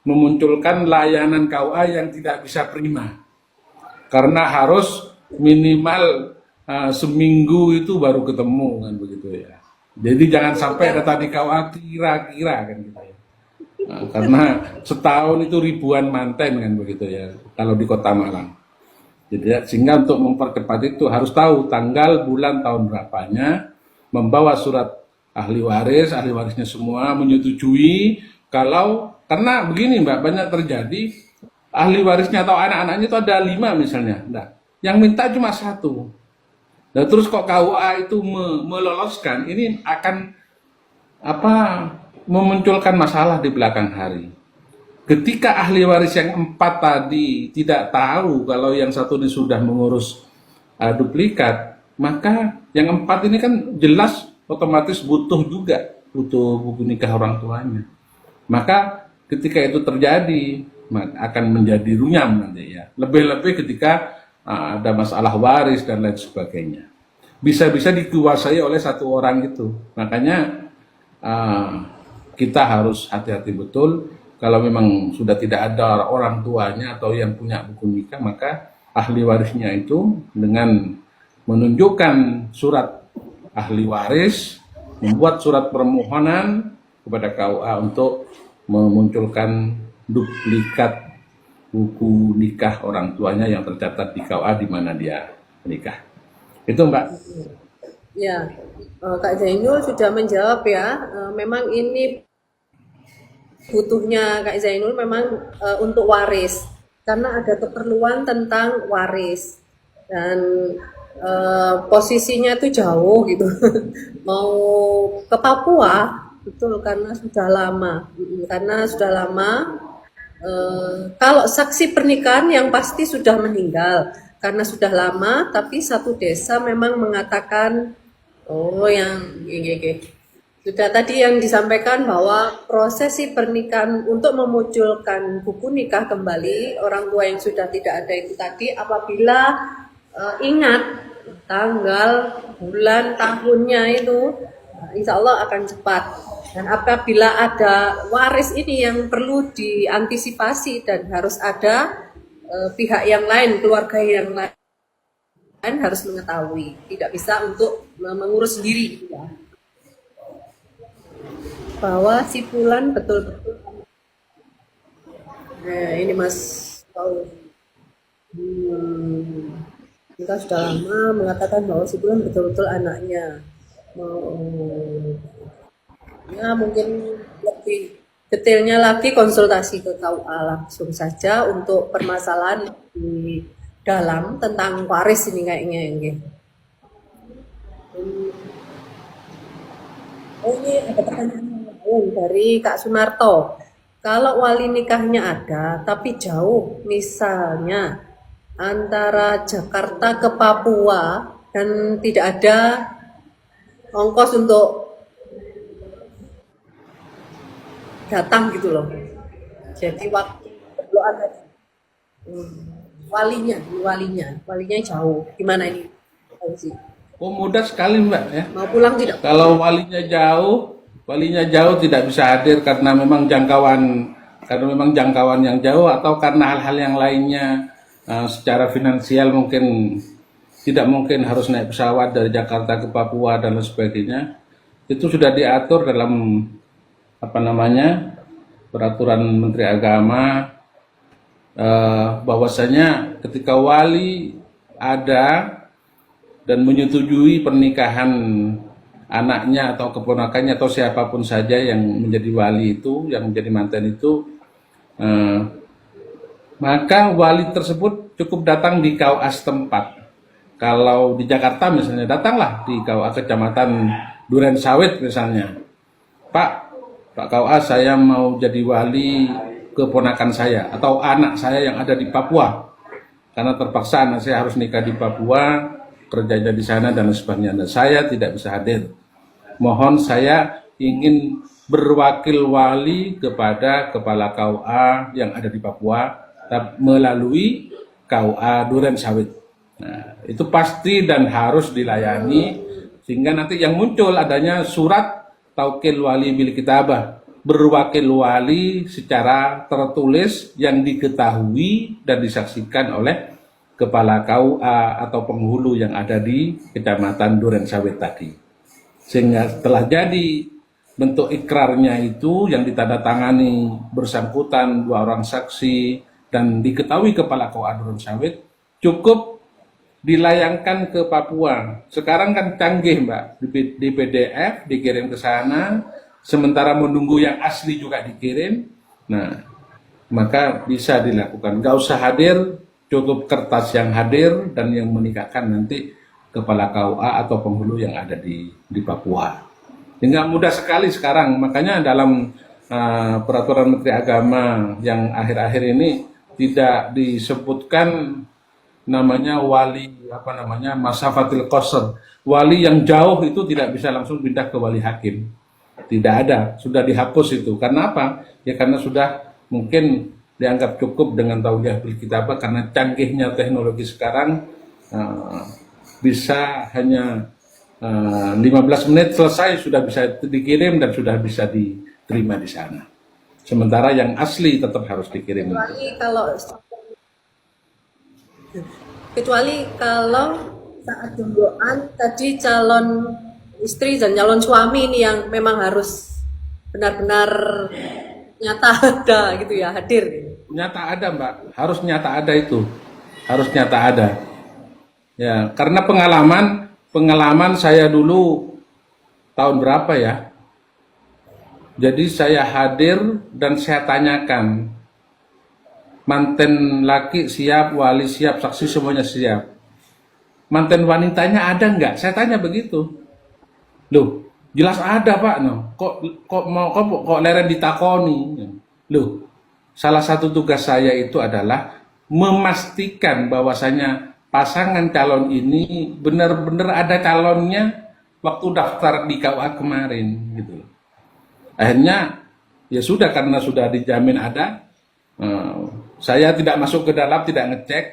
memunculkan layanan KUA yang tidak bisa prima. Karena harus minimal seminggu itu baru ketemu kan begitu ya. Jadi jangan sampai data di KUA kira-kira kan gitu ya. Nah, karena setahun itu ribuan manten kan begitu ya kalau di Kota Malang. Jadi sehingga untuk mempercepat itu harus tahu tanggal, bulan, tahun berapanya, membawa surat ahli warisnya semua menyetujui. Karena begini Mbak, banyak terjadi ahli warisnya atau anak-anaknya itu ada 5 misalnya, nah, yang minta cuma 1. Nah, terus kok KUA itu meloloskan, ini akan memunculkan masalah di belakang hari. Ketika ahli waris yang 4 tadi tidak tahu kalau yang 1 ini sudah mengurus duplikat, maka yang 4 ini kan jelas otomatis butuh buku nikah orang tuanya. Maka ketika itu terjadi akan menjadi runyam nanti ya. Lebih-lebih ketika ada masalah waris dan lain sebagainya. Bisa-bisa dikuasai oleh 1 orang itu. Makanya kita harus hati-hati betul. Kalau memang sudah tidak ada orang tuanya atau yang punya buku nikah, maka ahli warisnya itu dengan menunjukkan surat ahli waris, membuat surat permohonan kepada KUA untuk memunculkan duplikat buku nikah orang tuanya yang tercatat di KUA di mana dia menikah. Itu Mbak. Ya, Kak Zainul sudah menjawab ya. Memang ini butuhnya Kak Zainul memang untuk waris, karena ada keperluan tentang waris dan posisinya itu jauh gitu. Mau ke Papua, betul, karena sudah lama. Karena sudah lama. Kalau saksi pernikahan yang pasti sudah meninggal karena sudah lama, tapi satu desa memang mengatakan, oh yang gini. Sudah tadi yang disampaikan bahwa prosesi pernikahan untuk memunculkan buku nikah kembali orang tua yang sudah tidak ada itu tadi, apabila ingat tanggal, bulan, tahunnya itu, insya Allah akan cepat. Dan apabila ada waris ini yang perlu diantisipasi dan harus ada pihak yang lain, keluarga yang lain harus mengetahui, tidak bisa untuk mengurus sendiri ya. Bahwa si Fulan betul-betul, nah ini Mas Paul, kita sudah lama mengatakan bahwa si Fulan betul-betul anaknya. Ya mungkin lebih detailnya lagi konsultasi ke KUA langsung saja untuk permasalahan di dalam tentang waris ini kayaknya ini. Oh ini ada pertanyaan lain dari Kak Sunarto. Kalau wali nikahnya ada tapi jauh, misalnya antara Jakarta ke Papua dan tidak ada ongkos untuk datang gitu loh. Jadi waktu berdoa tadi. Walinya jauh. Gimana ini? Sih? Oh mudah sekali Mbak ya. Mau pulang tidak? Kalau walinya jauh tidak bisa hadir karena memang jangkauan yang jauh atau karena hal-hal yang lainnya secara finansial mungkin tidak mungkin harus naik pesawat dari Jakarta ke Papua dan lain sebagainya. Itu sudah diatur dalam peraturan Menteri Agama bahwasanya ketika wali ada dan menyetujui pernikahan anaknya atau keponakannya atau siapapun saja yang menjadi wali itu, yang menjadi mantan itu, maka wali tersebut cukup datang di KUA setempat. Kalau di Jakarta misalnya, datanglah di KUA Kecamatan Duren Sawit misalnya. Pak KUA, saya mau jadi wali keponakan saya atau anak saya yang ada di Papua. Karena terpaksa anak saya harus nikah di Papua, kerjanya di sana dan sebagainya. Dan saya tidak bisa hadir. Mohon saya ingin berwakil wali kepada kepala KUA yang ada di Papua melalui KUA Duren Sawit. Nah, itu pasti dan harus dilayani sehingga nanti yang muncul adanya surat Taukil wali bil kitabah, berwakil wali secara tertulis yang diketahui dan disaksikan oleh kepala KUA atau penghulu yang ada di Kecamatan Duren Sawit tadi. Sehingga telah jadi bentuk ikrarnya itu yang ditandatangani bersangkutan 2 orang saksi dan diketahui kepala KUA Duren Sawit, cukup dilayangkan ke Papua. Sekarang kan canggih Mbak, di PDF dikirim ke sana, sementara menunggu yang asli juga dikirim. Nah, maka bisa dilakukan. Gak usah hadir, cukup kertas yang hadir dan yang menikahkan nanti kepala KUA atau penghulu yang ada di Papua. Hingga mudah sekali sekarang. Makanya dalam peraturan Menteri Agama yang akhir-akhir ini tidak disebutkan namanya wali masafatil qasr. Wali yang jauh itu tidak bisa langsung pindah ke wali hakim. Tidak ada, sudah dihapus itu. Karena apa? Ya karena sudah mungkin dianggap cukup dengan tauliah bil kitabah karena canggihnya teknologi sekarang bisa hanya 15 menit selesai sudah bisa dikirim dan sudah bisa diterima di sana. Sementara yang asli tetap harus dikirim. Kecuali kalau saat jumrohan tadi calon istri dan calon suami ini yang memang harus benar-benar nyata ada gitu ya, hadir. nyata ada, Mbak. Harus nyata ada itu. Harus nyata ada. Ya, karena pengalaman saya dulu tahun berapa ya? Jadi saya hadir dan saya tanyakan, manten laki siap, wali siap, saksi semuanya siap. Manten wanitanya ada nggak? Saya tanya begitu. Loh, jelas ada Pak. No. Kok leren ditakoni? Loh, salah satu tugas saya itu adalah memastikan bahwasanya pasangan calon ini benar-benar ada calonnya waktu daftar di KUA kemarin gitu. Akhirnya ya sudah, karena sudah dijamin ada, saya tidak masuk ke dalam, tidak ngecek,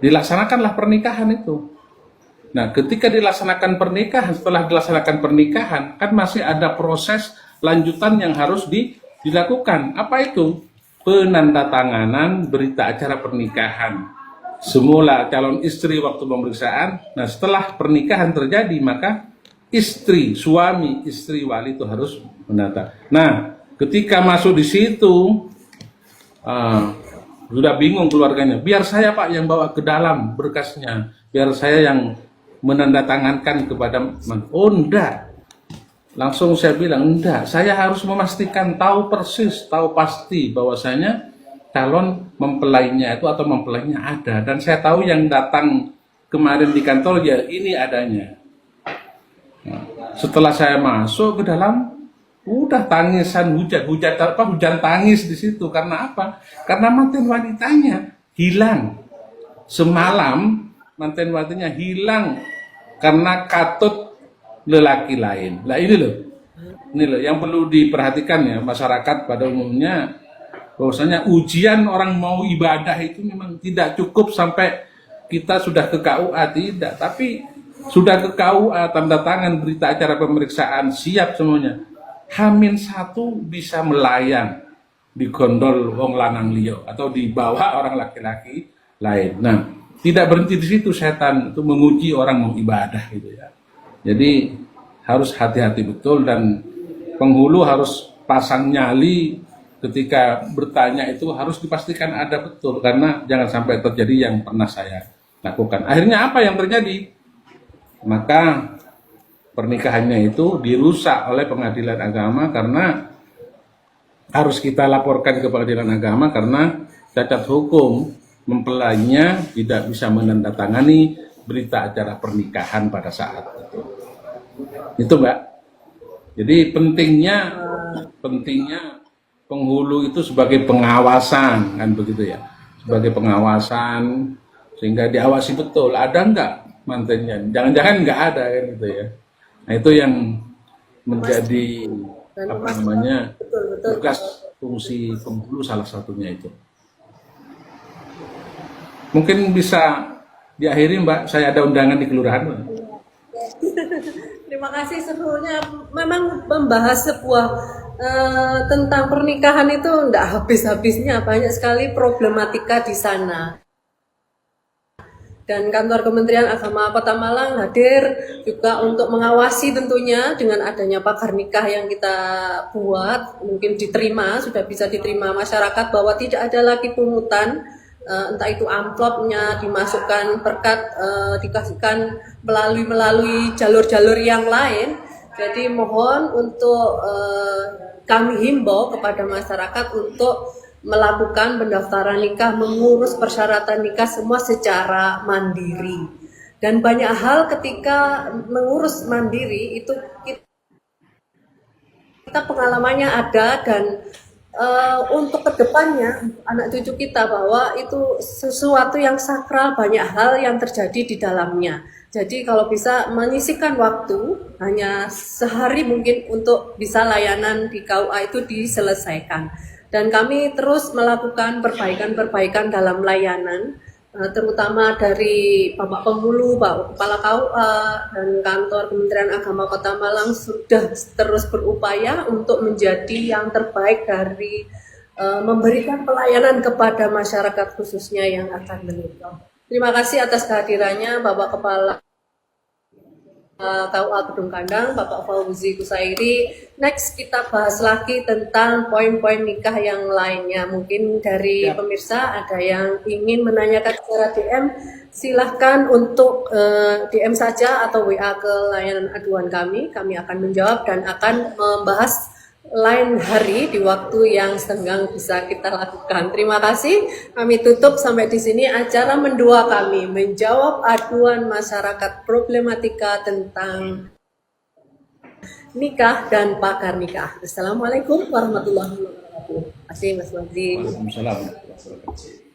dilaksanakanlah pernikahan itu. Nah, ketika dilaksanakan pernikahan, setelah dilaksanakan pernikahan, kan masih ada proses lanjutan yang harus dilakukan. Apa itu? Penandatanganan berita acara pernikahan. Semula calon istri waktu pemeriksaan, nah setelah pernikahan terjadi, maka istri, suami, istri wali itu harus menata. Nah, ketika masuk di situ, sudah bingung keluarganya. Biar saya Pak yang bawa ke dalam berkasnya, biar saya yang menandatangankan kepada. Oh enggak, langsung saya bilang enggak. Saya harus memastikan, tahu persis, tahu pasti bahwasanya calon mempelainya itu atau mempelainya ada. Dan saya tahu yang datang kemarin di kantor ya ini adanya. Setelah saya masuk ke dalam, udah tangisan, hujan tangis di situ. Karena apa? Karena manten wanitanya hilang. Semalam manten wanitanya hilang karena katut lelaki lain. Nah ini loh yang perlu diperhatikan ya masyarakat pada umumnya, bahwasanya ujian orang mau ibadah itu memang tidak cukup sampai kita sudah ke KUA, tidak, tapi sudah ke KUA, tanda tangan berita acara pemeriksaan, siap semuanya. H-1 bisa melayang di gondol wong lanang liyo atau dibawa orang laki-laki lain. Nah, tidak berhenti di situ setan itu menguji orang mau ibadah gitu ya. Jadi harus hati-hati betul, dan penghulu harus pasang nyali ketika bertanya itu harus dipastikan ada betul, karena jangan sampai terjadi yang pernah saya lakukan. Akhirnya apa yang terjadi? Maka pernikahannya itu dirusak oleh pengadilan agama karena harus kita laporkan ke pengadilan agama karena cacat hukum, mempelainya tidak bisa menandatangani berita acara pernikahan pada saat itu. Itu Mbak. Jadi pentingnya penghulu itu sebagai pengawasan, kan begitu ya, sebagai pengawasan sehingga diawasi betul ada enggak mantennya, jangan-jangan nggak ada kan gitu ya. Nah itu yang menjadi tugas fungsi penghulu salah satunya itu. Mungkin bisa diakhiri Mbak, saya ada undangan di kelurahan. Terima kasih, serunya memang membahas sebuah tentang pernikahan itu tidak habis-habisnya, banyak sekali problematika di sana. Dan kantor Kementerian Agama Kota Malang hadir juga untuk mengawasi tentunya dengan adanya pagar nikah yang kita buat, mungkin sudah bisa diterima masyarakat bahwa tidak ada lagi pungutan, entah itu amplopnya dimasukkan berkat dikasihkan melalui jalur-jalur yang lain. Jadi mohon untuk kami himbau kepada masyarakat untuk melakukan pendaftaran nikah, mengurus persyaratan nikah semua secara mandiri. Dan banyak hal ketika mengurus mandiri itu kita pengalamannya ada, dan untuk kedepannya anak cucu kita bahwa itu sesuatu yang sakral, banyak hal yang terjadi di dalamnya. Jadi kalau bisa menyisihkan waktu hanya sehari mungkin untuk bisa layanan di KUA itu diselesaikan. Dan kami terus melakukan perbaikan-perbaikan dalam layanan, terutama dari Bapak Penghulu, Pak Kepala KUA, dan kantor Kementerian Agama Kota Malang sudah terus berupaya untuk menjadi yang terbaik dari memberikan pelayanan kepada masyarakat khususnya yang akan menikah. Terima kasih atas kehadirannya Bapak Kepala KUA Gedung Kandang, Bapak Fauzi Kusairi. Next kita bahas lagi tentang poin-poin nikah yang lainnya. Mungkin dari pemirsa ada yang ingin menanyakan secara DM, silahkan untuk DM saja atau WA ke layanan aduan kami. Kami akan menjawab dan akan membahas lain hari di waktu yang senggang bisa kita lakukan. Terima kasih. Kami tutup sampai di sini acara mendua kami menjawab aduan masyarakat problematika tentang nikah dan pakar nikah. Assalamualaikum warahmatullahi wabarakatuh. Terima kasih Mas Fauzi. Waalaikumsalam warahmatullahi wabarakatuh.